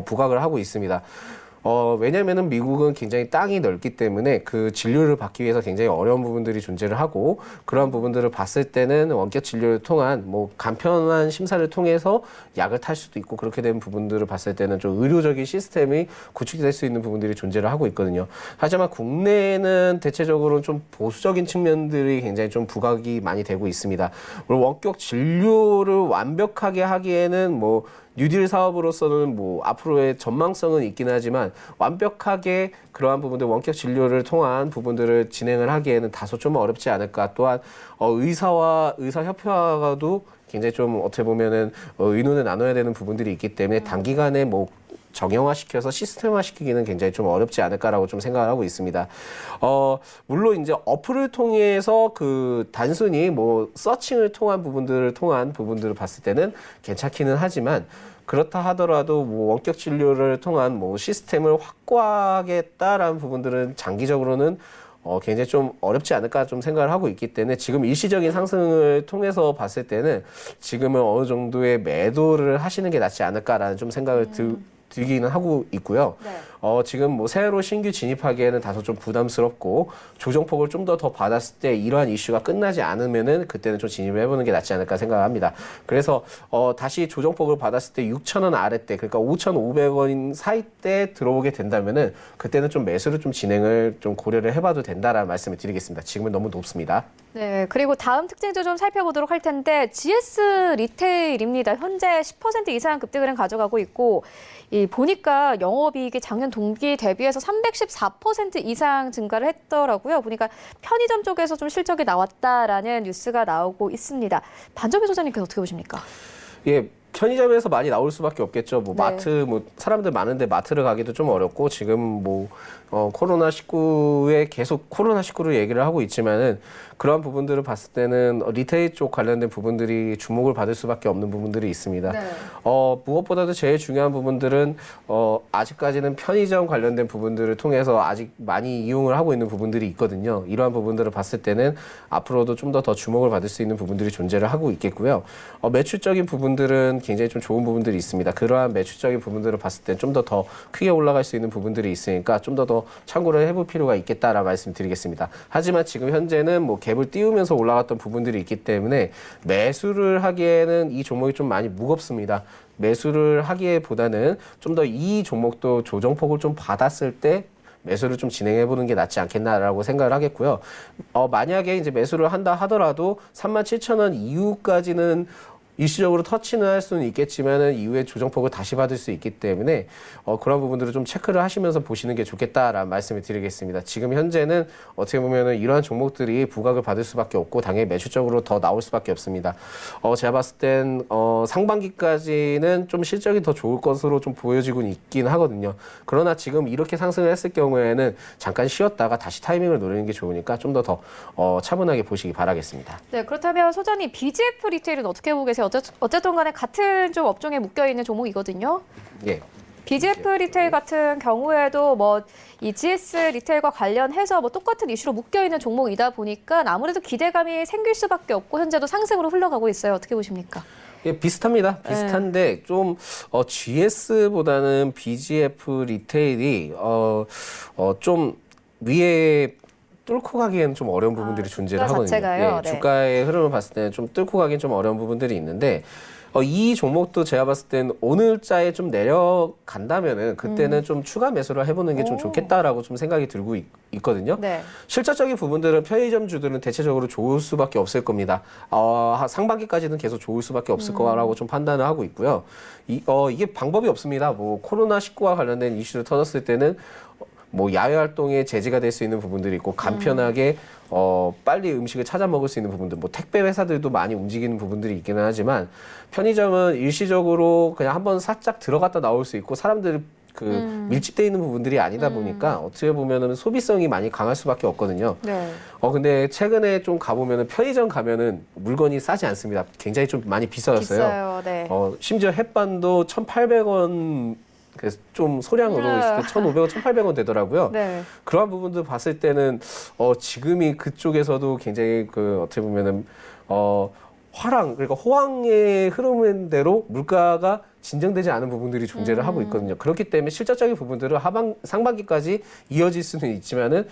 부각을 하고 있습니다. 왜냐면은 미국은 굉장히 땅이 넓기 때문에 그 진료를 받기 위해서 굉장히 어려운 부분들이 존재를 하고 그런 부분들을 봤을 때는 원격 진료를 통한 뭐 간편한 심사를 통해서 약을 탈 수도 있고 그렇게 된 부분들을 봤을 때는 좀 의료적인 시스템이 구축이 될 수 있는 부분들이 존재를 하고 있거든요. 하지만 국내에는 대체적으로 좀 보수적인 측면들이 굉장히 좀 부각이 많이 되고 있습니다. 원격 진료를 완벽하게 하기에는 뭐 뉴딜 사업으로서는 뭐 앞으로의 전망성은 있긴 하지만 완벽하게 그러한 부분들 원격 진료를 통한 부분들을 진행을 하기에는 다소 좀 어렵지 않을까. 또한 의사와 의사협회와도 굉장히 좀 어떻게 보면은 의논을 나눠야 되는 부분들이 있기 때문에 단기간에 뭐 정형화시켜서 시스템화시키기는 굉장히 좀 어렵지 않을까라고 좀 생각을 하고 있습니다. 물론 이제 어플을 통해서 그 단순히 뭐 서칭을 통한 부분들을 봤을 때는 괜찮기는 하지만 그렇다 하더라도 뭐 원격 진료를 통한 뭐 시스템을 확고하겠다라는 부분들은 장기적으로는 굉장히 좀 어렵지 않을까 좀 생각을 하고 있기 때문에 지금 일시적인 상승을 통해서 봤을 때는 지금은 어느 정도의 매도를 하시는 게 낫지 않을까라는 좀 생각을 들기는 하고 있고요. 네. 지금 뭐 새로 신규 진입하기에는 다소 좀 부담스럽고 조정폭을 좀 더 받았을 때 이러한 이슈가 끝나지 않으면은 그때는 좀 진입을 해보는 게 낫지 않을까 생각합니다. 그래서 다시 조정폭을 받았을 때 6,000원 아래때 그러니까 5,500원 사이 때 들어오게 된다면은 그때는 좀 매수를 좀 진행을 좀 고려를 해봐도 된다라는 말씀을 드리겠습니다. 지금은 너무 높습니다. 네, 그리고 다음 특징도 좀 살펴보도록 할 텐데 GS 리테일입니다. 현재 10% 이상 급등을 가져가고 있고 보니까 영업이익이 작년 동기 대비해서 314% 이상 증가를 했더라고요. 보니까 편의점 쪽에서 좀 실적이 나왔다라는 뉴스가 나오고 있습니다. 반점의 소장님께서 어떻게 보십니까? 예. 편의점에서 많이 나올 수밖에 없겠죠. 뭐 네. 마트, 뭐 사람들 많은데 마트를 가기도 좀 어렵고 지금 뭐 코로나19에 계속 코로나19를 얘기를 하고 있지만은 그러한 부분들을 봤을 때는 리테일 쪽 관련된 부분들이 주목을 받을 수밖에 없는 부분들이 있습니다. 네. 무엇보다도 제일 중요한 부분들은 아직까지는 편의점 관련된 부분들을 통해서 아직 많이 이용을 하고 있는 부분들이 있거든요. 이러한 부분들을 봤을 때는 앞으로도 좀 더 주목을 받을 수 있는 부분들이 존재를 하고 있겠고요. 매출적인 부분들은 굉장히 좀 좋은 부분들이 있습니다. 그러한 매출적인 부분들을 봤을 때 좀 더 크게 올라갈 수 있는 부분들이 있으니까 좀 더 참고를 해볼 필요가 있겠다라는 말씀드리겠습니다. 하지만 지금 현재는 뭐 갭을 띄우면서 올라갔던 부분들이 있기 때문에 매수를 하기에는 이 종목이 좀 많이 무겁습니다. 매수를 하기보다는 좀 더 이 종목도 조정폭을 좀 받았을 때 매수를 좀 진행해 보는 게 낫지 않겠나라고 생각을 하겠고요. 만약에 이제 매수를 한다 하더라도 37,000원 이후까지는 일시적으로 터치는 할 수는 있겠지만은 이후에 조정폭을 다시 받을 수 있기 때문에 그런 부분들을 좀 체크를 하시면서 보시는 게 좋겠다라는 말씀을 드리겠습니다. 지금 현재는 어떻게 보면은 이러한 종목들이 부각을 받을 수밖에 없고 당연히 매출적으로 더 나올 수밖에 없습니다. 제가 봤을 땐 상반기까지는 좀 실적이 더 좋을 것으로 좀 보여지고 있긴 하거든요. 그러나 지금 이렇게 상승을 했을 경우에는 잠깐 쉬었다가 다시 타이밍을 노리는 게 좋으니까 좀 더 차분하게 보시기 바라겠습니다. 네, 그렇다면 소장님 BGF 리테일은 어떻게 보고 계세요? 어쨌든 간에 같은 좀 업종에 묶여 있는 종목이거든요. 예. BGF 리테일 같은 경우에도 뭐 이 GS 리테일과 관련해서 뭐 똑같은 이슈로 묶여 있는 종목이다 보니까 아무래도 기대감이 생길 수밖에 없고 현재도 상승으로 흘러가고 있어요. 어떻게 보십니까? 예, 비슷합니다. 비슷한데 좀 GS보다는 BGF 리테일이 좀 위에 뚫고 가기에는 좀 어려운 부분들이 존재를 주가 하거든요. 자체가요? 예, 네. 주가의 흐름을 봤을 때는 좀 뚫고 가기엔 좀 어려운 부분들이 있는데 이 종목도 제가 봤을 때는 오늘자에 좀 내려간다면은 그때는 좀 추가 매수를 해보는 게 좀 좋겠다라고 좀 생각이 들고 있거든요. 네. 실질적인 부분들은 편의점주들은 대체적으로 좋을 수밖에 없을 겁니다. 상반기까지는 계속 좋을 수밖에 없을 거라고 좀 판단을 하고 있고요. 이게 방법이 없습니다. 뭐 코로나19와 관련된 이슈를 터졌을 때는 뭐 야외 활동에 제지가 될 수 있는 부분들이 있고 간편하게 빨리 음식을 찾아 먹을 수 있는 부분들, 뭐 택배 회사들도 많이 움직이는 부분들이 있기는 하지만 편의점은 일시적으로 그냥 한번 살짝 들어갔다 나올 수 있고 사람들이 밀집돼 있는 부분들이 아니다 보니까 어떻게 보면은 소비성이 많이 강할 수밖에 없거든요. 네. 근데 최근에 좀 가보면은 편의점 가면은 물건이 싸지 않습니다. 굉장히 좀 많이 비싸졌어요. 비싸요. 네. 심지어 햇반도 1,800원 그래서 좀 소량으로 있을 때 1,500원, 1,800원 되더라고요. 네. 그러한 부분들 봤을 때는 지금이 그쪽에서도 굉장히 어떻게 보면은 그러니까 호황의 흐름대로 물가가 진정되지 않은 부분들이 존재를 하고 있거든요. 그렇기 때문에 실질적인 부분들은 상반기까지 이어질 수는 있지만은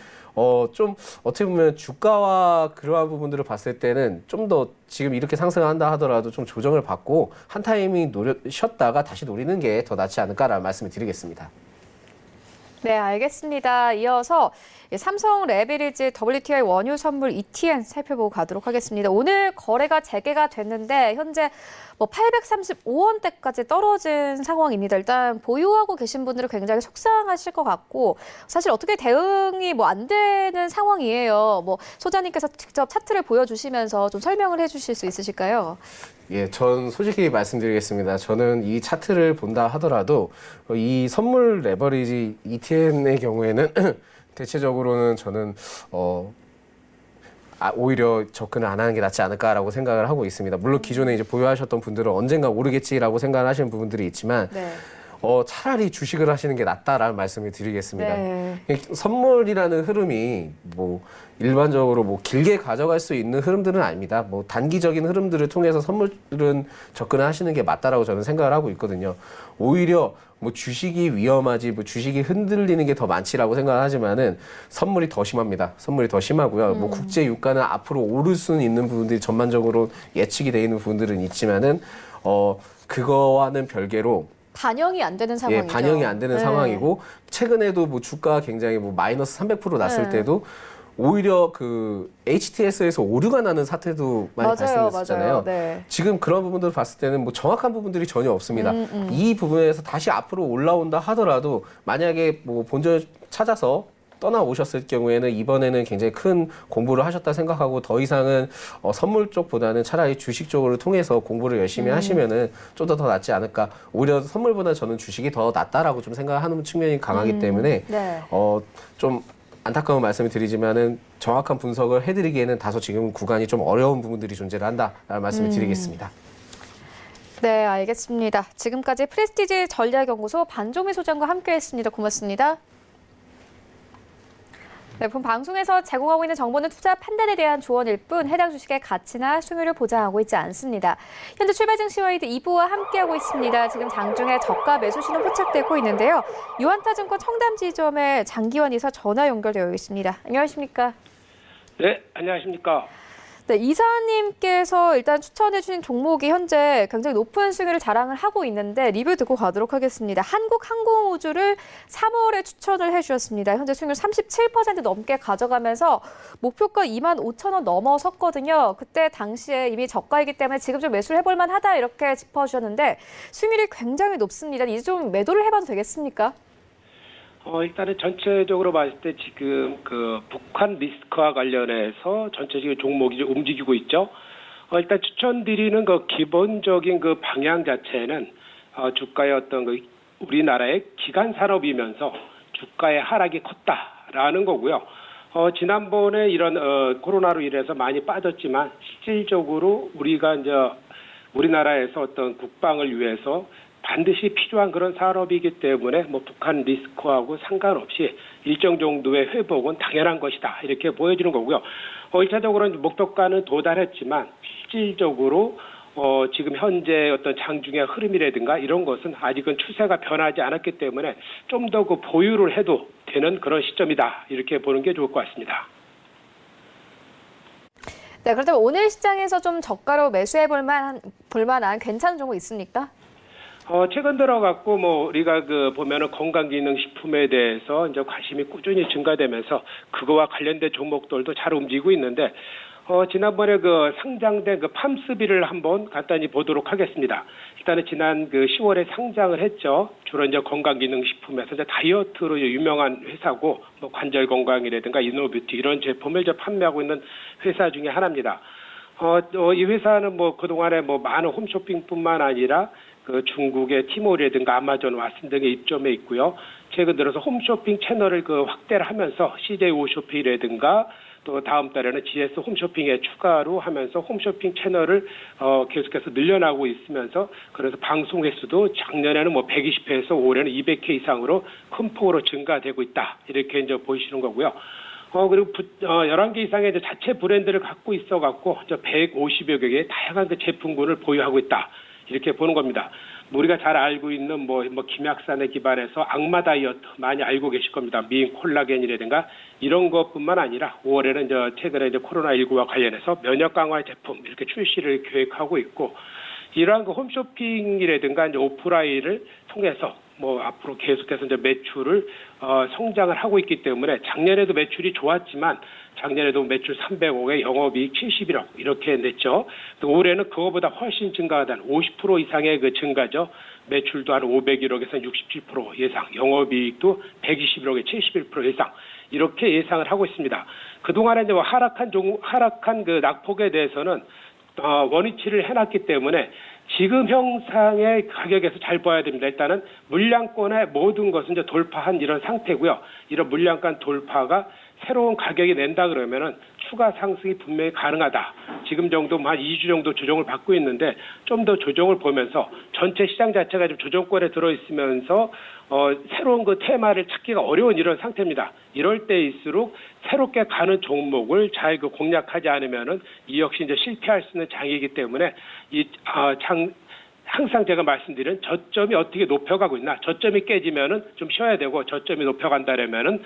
좀 어떻게 보면 주가와 그러한 부분들을 봤을 때는 좀 더 지금 이렇게 상승한다 하더라도 좀 조정을 받고 한 타이밍 쉬었다가 다시 노리는 게 더 낫지 않을까라는 말씀을 드리겠습니다. 네, 알겠습니다. 이어서 삼성 레베리지 WTI 원유 선물 ETN 살펴보고 가도록 하겠습니다. 오늘 거래가 재개가 됐는데 현재 뭐 835원대까지 떨어진 상황입니다. 일단 보유하고 계신 분들은 굉장히 속상하실 것 같고 사실 어떻게 대응이 뭐 안 되는 상황이에요. 뭐 소장님께서 직접 차트를 보여주시면서 좀 설명을 해주실 수 있으실까요? 예, 전 솔직히 말씀드리겠습니다. 저는 이 차트를 본다 하더라도 이 선물 레버리지 ETN의 경우에는 대체적으로는 저는 오히려 접근을 안 하는 게 낫지 않을까라고 생각을 하고 있습니다. 물론 기존에 이제 보유하셨던 분들은 언젠가 오르겠지라고 생각을 하시는 부분들이 있지만 네. 차라리 주식을 하시는 게 낫다라는 말씀을 드리겠습니다. 네. 선물이라는 흐름이 뭐 일반적으로 뭐 길게 가져갈 수 있는 흐름들은 아닙니다. 뭐 단기적인 흐름들을 통해서 선물은 접근을 하시는 게 맞다라고 저는 생각을 하고 있거든요. 오히려 뭐 주식이 위험하지, 뭐 주식이 흔들리는 게 더 많지라고 생각을 하지만은 선물이 더 심합니다. 선물이 더 심하고요. 뭐 국제 유가는 앞으로 오를 수는 있는 부분들이 전반적으로 예측이 되어 있는 부분들은 있지만은 그거와는 별개로 반영이 안 되는 상황이죠. 예, 반영이 안 되는 네. 상황이고 최근에도 뭐 주가가 굉장히 뭐 마이너스 300% 났을 네. 때도 오히려 그 HTS에서 오류가 나는 사태도 많이 발생했었잖아요. 맞아요. 네. 지금 그런 부분들을 봤을 때는 뭐 정확한 부분들이 전혀 없습니다. 이 부분에서 다시 앞으로 올라온다 하더라도 만약에 뭐 본전을 찾아서 떠나오셨을 경우에는 이번에는 굉장히 큰 공부를 하셨다 생각하고 더 이상은 선물 쪽보다는 차라리 주식 쪽을 통해서 공부를 열심히 하시면은 좀 더 낫지 않을까. 오히려 선물보다 저는 주식이 더 낫다라고 좀 생각하는 측면이 강하기 때문에 네. 좀 안타까운 말씀을 드리지만은 정확한 분석을 해드리기에는 다소 지금 구간이 좀 어려운 부분들이 존재를 한다라는 말씀을 드리겠습니다. 네, 알겠습니다. 지금까지 프레스티지 전략연구소 반종미 소장과 함께했습니다. 고맙습니다. 네, 본 방송에서 제공하고 있는 정보는 투자 판단에 대한 조언일 뿐 해당 주식의 가치나 수익률을 보장하고 있지 않습니다. 현재 출발 증시 와이드 2부와 함께하고 있습니다. 지금 장중에 저가 매수 신호 포착되고 있는데요. 유한타증권 청담지점의 장기환 이사 전화 연결되어 있습니다. 안녕하십니까? 네, 안녕하십니까? 네, 이사님께서 일단 추천해 주신 종목이 현재 굉장히 높은 수익률을 자랑을 하고 있는데 리뷰 듣고 가도록 하겠습니다. 한국항공우주를 3월에 추천을 해 주셨습니다. 현재 수익률 37% 넘게 가져가면서 목표가 25,000원 넘어섰거든요. 그때 당시에 이미 저가이기 때문에 지금 좀 매수를 해볼 만하다 이렇게 짚어주셨는데 수익률이 굉장히 높습니다. 이제 좀 매도를 해봐도 되겠습니까? 일단은 전체적으로 봤을 때 지금 그 북한 리스크와 관련해서 전체적인 종목이 좀 움직이고 있죠. 일단 추천드리는 그 기본적인 그 방향 자체는 주가의 어떤 그 우리나라의 기간 산업이면서 주가의 하락이 컸다라는 거고요. 지난번에 이런 코로나로 인해서 많이 빠졌지만 실질적으로 우리가 이제 우리나라에서 어떤 국방을 위해서 반드시 필요한 그런 산업이기 때문에 뭐 북한 리스크하고 상관없이 일정 정도의 회복은 당연한 것이다 이렇게 보여지는 거고요. 1차적으로는 목표가는 도달했지만 실질적으로 지금 현재 어떤 장중의 흐름이라든가 이런 것은 아직은 추세가 변하지 않았기 때문에 좀 더 그 보유를 해도 되는 그런 시점이다 이렇게 보는 게 좋을 것 같습니다. 네, 그렇다면 오늘 시장에서 좀 저가로 매수해 볼 만한 괜찮은 종목 있습니까? 최근 들어갖고 우리가 보면은 건강기능식품에 대해서 이제 관심이 꾸준히 증가되면서 그거와 관련된 종목들도 잘 움직이고 있는데 지난번에 상장된 팜스비를 한번 간단히 보도록 하겠습니다. 일단은 지난 10월에 상장을 했죠. 주로 이제 건강기능식품에서 이제 다이어트로 유명한 회사고 관절 건강이라든가 이노뷰티 이런 제품을 이제 판매하고 있는 회사 중에 하나입니다. 이 회사는 그동안에 많은 홈쇼핑뿐만 아니라 중국의 티몰이라든가 아마존, 왓슨 등에 입점해 있고요. 최근 들어서 홈쇼핑 채널을 확대를 하면서 CJ 오쇼핑이라든가 또 다음 달에는 GS 홈쇼핑에 추가로 하면서 홈쇼핑 채널을 계속해서 늘려나가고 있으면서 그래서 방송 횟수도 작년에는 120회에서 올해는 200회 이상으로 큰 폭으로 증가되고 있다. 이렇게 이제 보이시는 거고요. 그리고 11개 이상의 이제 자체 브랜드를 갖고 있어 갖고 150여 개의 다양한 제품군을 보유하고 있다. 이렇게 보는 겁니다. 우리가 잘 알고 있는 김약산에 기반해서 악마 다이어트 많이 알고 계실 겁니다. 미인 콜라겐이라든가 이런 것뿐만 아니라 5월에는 최근에 코로나19와 관련해서 면역 강화 제품 이렇게 출시를 계획하고 있고 이러한 홈쇼핑이라든가 오프라인을 통해서 앞으로 계속해서 매출을 성장을 하고 있기 때문에 작년에도 매출이 좋았지만 작년에도 매출 300억에 영업이익 71억 이렇게 냈죠. 올해는 그거보다 훨씬 증가하던 50% 이상의 증가죠. 매출도 한 501억에서 67% 예상, 영업이익도 121억에 71% 예상 이렇게 예상을 하고 있습니다. 그동안에 하락한 낙폭에 대해서는 원위치를 해놨기 때문에 지금 형상의 가격에서 잘 봐야 됩니다. 일단은 물량권의 모든 것은 이제 돌파한 이런 상태고요. 이런 물량권 돌파가 새로운 가격이 낸다 그러면은 추가 상승이 분명히 가능하다. 지금 정도 한 2주 정도 조정을 받고 있는데 좀 더 조정을 보면서 전체 시장 자체가 좀 조정권에 들어있으면서 새로운 그 테마를 찾기가 어려운 이런 상태입니다. 이럴 때일수록 새롭게 가는 종목을 잘 공략하지 않으면은 이 역시 이제 실패할 수 있는 장이기 때문에 항상 제가 말씀드린 저점이 어떻게 높여가고 있나, 저점이 깨지면은 좀 쉬어야 되고 저점이 높여간다면은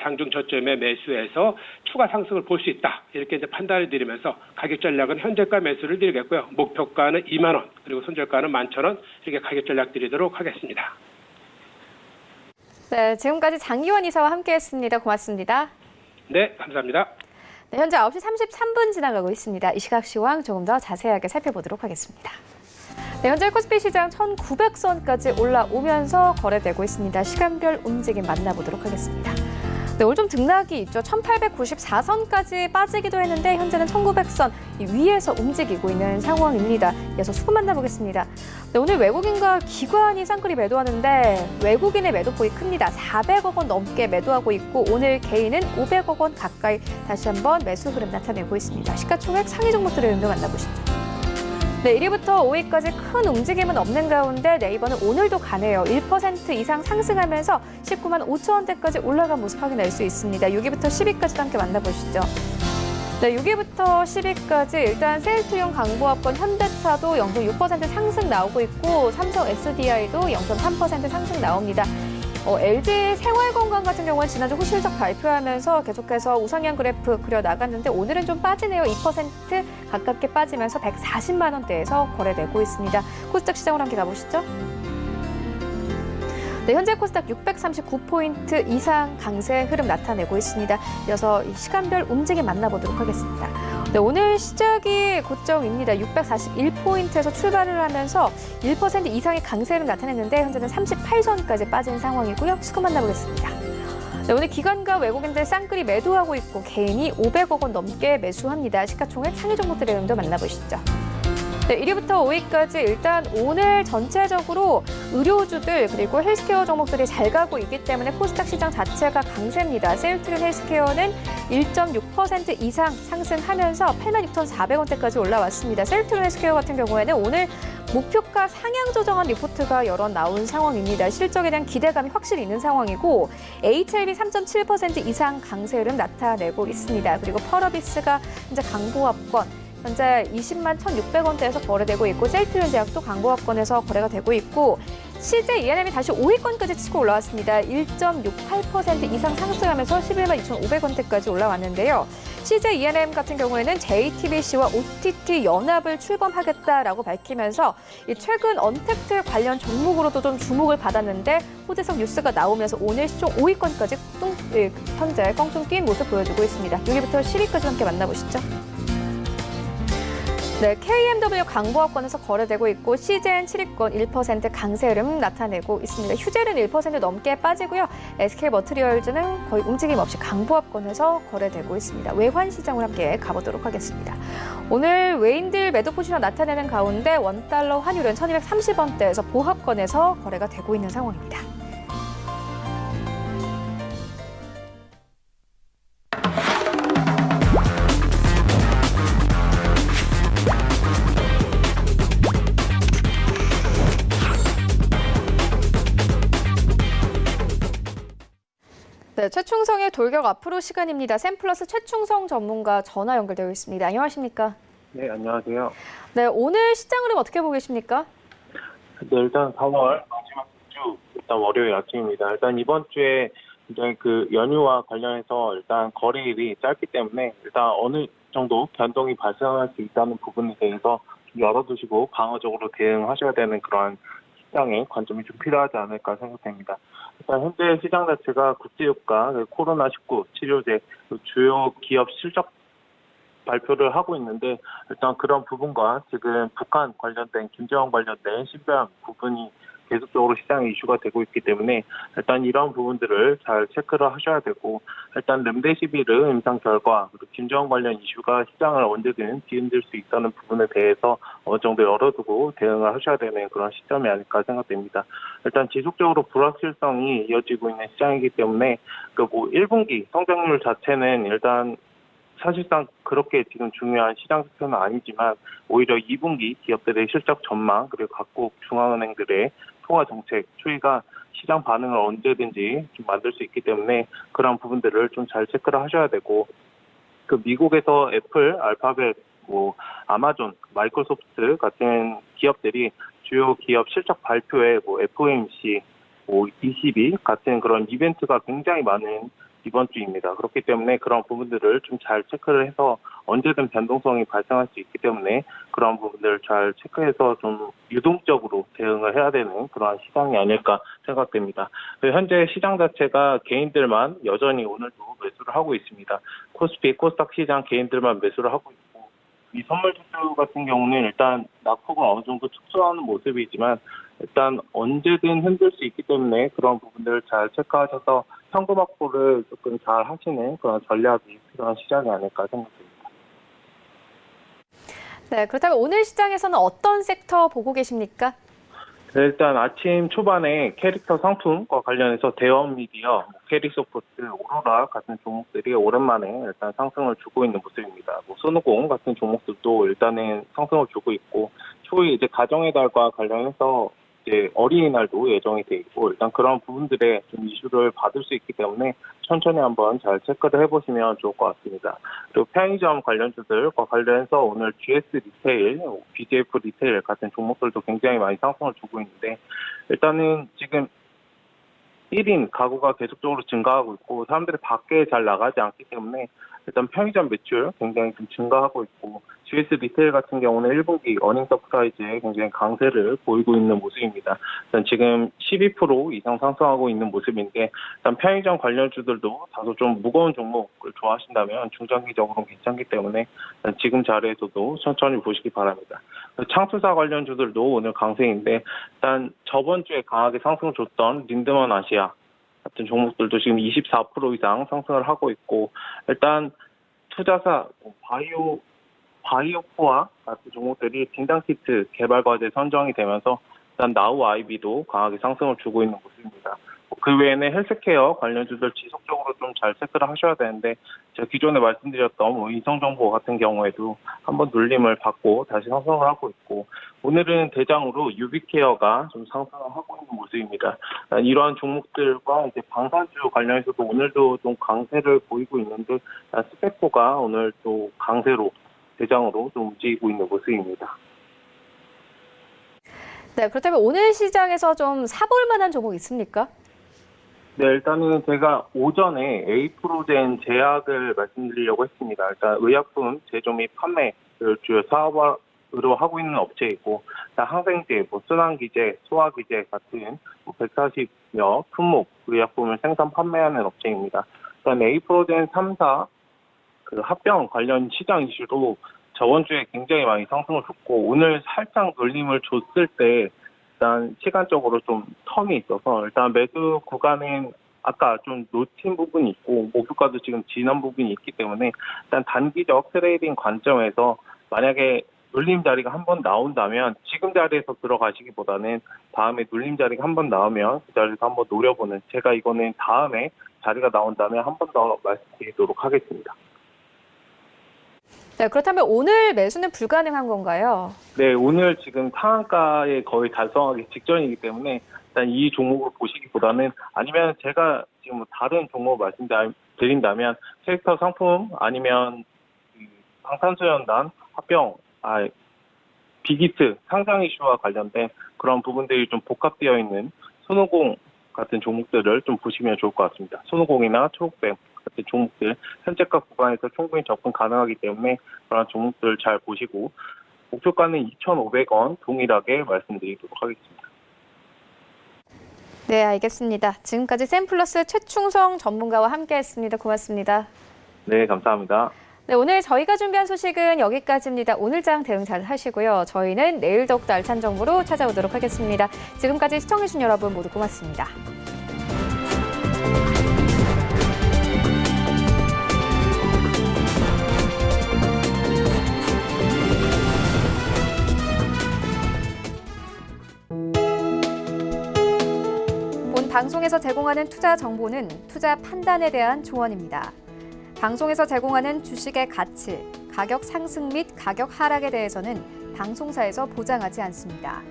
장중 저점에 매수해서 추가 상승을 볼 수 있다, 이렇게 이제 판단을 드리면서 가격 전략은 현재가 매수를 드리겠고요. 목표가는 2만 원, 그리고 손절가는 11,000원, 이렇게 가격 전략 드리도록 하겠습니다. 네, 지금까지 장기원 이사와 함께했습니다. 고맙습니다. 네, 감사합니다. 네, 현재 9시 33분 지나가고 있습니다. 이 시각 시황 조금 더 자세하게 살펴보도록 하겠습니다. 네, 현재 코스피 시장 1900선까지 올라오면서 거래되고 있습니다. 시간별 움직임 만나보도록 하겠습니다. 네, 오늘 좀 등락이 있죠. 1894선까지 빠지기도 했는데 현재는 1900선 위에서 움직이고 있는 상황입니다. 이어서 수급 만나보겠습니다. 네, 오늘 외국인과 기관이 쌍끌이 매도하는데 외국인의 매도폭이 큽니다. 400억 원 넘게 매도하고 있고 오늘 개인은 500억 원 가까이 다시 한번 매수 흐름 나타내고 있습니다. 시가총액 상위 종목들의 흐름도 만나보시죠. 네, 1위부터 5위까지 큰 움직임은 없는 가운데 네이버는 오늘도 가네요. 1% 이상 상승하면서 19만 5천 원대까지 올라간 모습 확인할 수 있습니다. 6위부터 10위까지도 함께 만나보시죠. 네, 6위부터 10위까지 일단 세일트용 강보합권 현대차도 0.6% 상승 나오고 있고 삼성 SDI도 0.3% 상승 나옵니다. LG 생활건강 같은 경우는 지난주 호실적 발표하면서 계속해서 우상향 그래프 그려나갔는데 오늘은 좀 빠지네요. 2% 가깝게 빠지면서 140만 원대에서 거래되고 있습니다. 코스닥 시장으로 함께 가보시죠. 네, 현재 코스닥 639포인트 이상 강세 흐름 나타내고 있습니다. 이어서 시간별 움직임 만나보도록 하겠습니다. 네, 오늘 시작이 고점입니다. 641포인트에서 출발을 하면서 1% 이상의 강세를 나타냈는데 현재는 38선까지 빠진 상황이고요. 수급 만나보겠습니다. 네, 오늘 기관과 외국인들 쌍끌이 매도하고 있고 개인이 500억 원 넘게 매수합니다. 시가총액 상위 종목들의 흐름도 만나보시죠. 네, 1위부터 5위까지 일단 오늘 전체적으로 의료주들 그리고 헬스케어 종목들이 잘 가고 있기 때문에 코스닥 시장 자체가 강세입니다. 세일트론 헬스케어는 1.6% 이상 상승하면서 86,400원대까지 올라왔습니다. 세일트론 헬스케어 같은 경우에는 오늘 목표가 상향 조정한 리포트가 여러 나온 상황입니다. 실적에 대한 기대감이 확실히 있는 상황이고 HLB 3.7% 이상 강세 흐름 나타내고 있습니다. 그리고 펄어비스가 현재 강보합권 현재 20만 1,600원대에서 거래되고 있고 셀트리온 제약도 강보합권에서 거래가 되고 있고 CJ ENM이 다시 5위권까지 치고 올라왔습니다. 1.68% 이상 상승하면서 11만 2,500원대까지 올라왔는데요. CJ ENM 같은 경우에는 JTBC와 OTT 연합을 출범하겠다라고 밝히면서 최근 언택트 관련 종목으로도 좀 주목을 받았는데 호재성 뉴스가 나오면서 오늘 시총 5위권까지 현재 껑충 뛴 모습 보여주고 있습니다. 6위부터 10위까지 함께 만나보시죠. 네, KMW 강보합권에서 거래되고 있고 CJN 7위권 1% 강세 흐름 나타내고 있습니다. 휴젤은 1% 넘게 빠지고요. SK머트리얼즈는 거의 움직임 없이 강보합권에서 거래되고 있습니다. 외환 시장으로 함께 가보도록 하겠습니다. 오늘 외인들 매도 포지션 나타내는 가운데 원달러 환율은 1230원대에서 보합권에서 거래가 되고 있는 상황입니다. 네, 최충성의 돌격 앞으로 시간입니다. 샘플러스 최충성 전문가 전화 연결되어 있습니다. 안녕하십니까? 네, 안녕하세요. 네, 오늘 시장 흐름 어떻게 보고 계십니까? 네, 일단 4월 마지막 주, 일단 월요일 아침입니다. 일단 이번 주에 이제 그 연휴와 관련해서 일단 거래일이 짧기 때문에 일단 어느 정도 변동이 발생할 수 있다는 부분에 대해서 좀 열어두시고 방어적으로 대응하셔야 되는 그러한 시장의 관점이 좀 필요하지 않을까 생각됩니다. 일단 현재 시장 자체가 국제유가, 코로나19 치료제, 주요 기업 실적 발표를 하고 있는데 일단 그런 부분과 지금 북한 관련된 김정은 관련된 신변 부분이 계속적으로 시장에 이슈가 되고 있기 때문에 일단 이런 부분들을 잘 체크를 하셔야 되고 일단 렘데시비르 임상 결과 그리고 김정은 관련 이슈가 시장을 언제든 뒤흔들 수 있다는 부분에 대해서 어느 정도 열어두고 대응을 하셔야 되는 그런 시점이 아닐까 생각됩니다. 일단 지속적으로 불확실성이 이어지고 있는 시장이기 때문에 그 1분기 성장률 자체는 일단 사실상 그렇게 지금 중요한 시장 지표는 아니지만 오히려 2분기 기업들의 실적 전망 그리고 각국 중앙은행들의 통화 정책 추이가 시장 반응을 언제든지 좀 만들 수 있기 때문에 그런 부분들을 좀 잘 체크를 하셔야 되고 그 미국에서 애플, 알파벳, 뭐 아마존, 마이크로소프트 같은 기업들이 주요 기업 실적 발표에 뭐 FOMC, 뭐 ECB 같은 그런 이벤트가 굉장히 많은 이번 주입니다. 그렇기 때문에 그런 부분들을 좀 잘 체크를 해서 언제든 변동성이 발생할 수 있기 때문에 그런 부분들을 잘 체크해서 좀 유동적으로 대응을 해야 되는 그러한 시장이 아닐까 생각됩니다. 현재 시장 자체가 개인들만 여전히 오늘도 매수를 하고 있습니다. 코스피, 코스닥 시장 개인들만 매수를 하고 있고 이 선물 지수 같은 경우는 일단 낙폭은 어느 정도 축소하는 모습이지만 일단 언제든 흔들 수 있기 때문에 그런 부분들을 잘 체크하셔서 현금 확보를 조금 잘 하시는 그런 전략이 필요한 시장이 아닐까 생각됩니다. 네, 그렇다면 오늘 시장에서는 어떤 섹터 보고 계십니까? 네, 일단 아침 초반에 캐릭터 상품과 관련해서 대원 미디어, 캐릭소프트, 오로라 같은 종목들이 오랜만에 일단 상승을 주고 있는 모습입니다. 뭐 손오공 같은 종목들도 일단은 상승을 주고 있고 초에 이제 가정의 달과 관련해서 이제 어린이날도 예정이 돼 있고 일단 그런 부분들에 좀 이슈를 받을 수 있기 때문에 천천히 한번 잘 체크를 해보시면 좋을 것 같습니다. 그리고 편의점 관련주들과 관련해서 오늘 GS 리테일, BJF 리테일 같은 종목들도 굉장히 많이 상승을 주고 있는데 일단은 지금 1인 가구가 계속적으로 증가하고 있고 사람들이 밖에 잘 나가지 않기 때문에 일단 편의점 매출 굉장히 좀 증가하고 있고 GS 리테일 같은 경우는 1분기 어닝 서프라이즈에 굉장히 강세를 보이고 있는 모습입니다. 일단 지금 12% 이상 상승하고 있는 모습인데 일단 편의점 관련주들도 다소 좀 무거운 종목을 좋아하신다면 중장기적으로는 괜찮기 때문에 일단 지금 자리에서도 천천히 보시기 바랍니다. 창투사 관련주들도 오늘 강세인데 일단 저번 주에 강하게 상승을 줬던 린드먼 아시아 같은 종목들도 지금 24% 이상 상승을 하고 있고 일단 투자사 바이오코아 같은 종목들이 진단키트 개발 과제 선정이 되면서 일단 나우 아이비도 강하게 상승을 주고 있는 모습입니다. 그 외에는 헬스케어 관련주들 지속적으로 좀 잘 체크를 하셔야 되는데 제가 기존에 말씀드렸던 뭐 인성정보 같은 경우에도 한번 눌림을 받고 다시 상승을 하고 있고 오늘은 대장으로 유비케어가 좀 상승을 하고 있는 모습입니다. 이러한 종목들과 이제 방산주 관련해서도 오늘도 좀 강세를 보이고 있는데 스페코가 오늘 또 강세로 대장으로 좀 움직이고 있는 모습입니다. 네, 그렇다면 오늘 시장에서 좀 사볼 만한 종목 있습니까? 네, 일단은 제가 오전에 에이프로젠 제약을 말씀드리려고 했습니다. 일단 의약품 제조 및 판매를 주요 사업으로 하고 있는 업체이고, 항생제, 순환기제, 소화기제 같은 140여 품목 의약품을 생산 판매하는 업체입니다. 일단 에이프로젠 3사 그 합병 관련 시장 이슈로 저번 주에 굉장히 많이 상승을 줬고 오늘 살짝 눌림을 줬을 때 일단 시간적으로 좀 텀이 있어서 일단 매수 구간은 아까 좀 놓친 부분이 있고 목표가도 지금 지난 부분이 있기 때문에 일단 단기적 트레이딩 관점에서 만약에 눌림 자리가 한번 나온다면 지금 자리에서 들어가시기보다는 다음에 눌림 자리가 한번 나오면 그 자리에서 한번 노려보는 제가 이거는 다음에 자리가 나온다면 한 번 더 말씀드리도록 하겠습니다. 네, 그렇다면 오늘 매수는 불가능한 건가요? 네, 오늘 지금 상한가에 거의 달성하기 직전이기 때문에 일단 이 종목을 보시기보다는 아니면 제가 지금 뭐 다른 종목 말씀드린다면 캐릭터 상품 아니면 방탄소년단 합병, 빅히트 상장 이슈와 관련된 그런 부분들이 좀 복합되어 있는 손오공 같은 종목들을 좀 보시면 좋을 것 같습니다. 손오공이나 초록뱀 같은 종목들 현재가 구간에서 충분히 접근 가능하기 때문에 그런 종목들을 잘 보시고 목표가는 2,500원 동일하게 말씀드리도록 하겠습니다. 네, 알겠습니다. 지금까지 샘플러스 최충성 전문가와 함께했습니다. 고맙습니다. 네, 감사합니다. 네, 오늘 저희가 준비한 소식은 여기까지입니다. 오늘장 대응 잘 하시고요. 저희는 내일 더욱더 알찬 정보로 찾아오도록 하겠습니다. 지금까지 시청해주신 여러분 모두 고맙습니다. 본 방송에서 제공하는 투자 정보는 투자 판단에 대한 조언입니다. 방송에서 제공하는 주식의 가치, 가격 상승 및 가격 하락에 대해서는 방송사에서 보장하지 않습니다.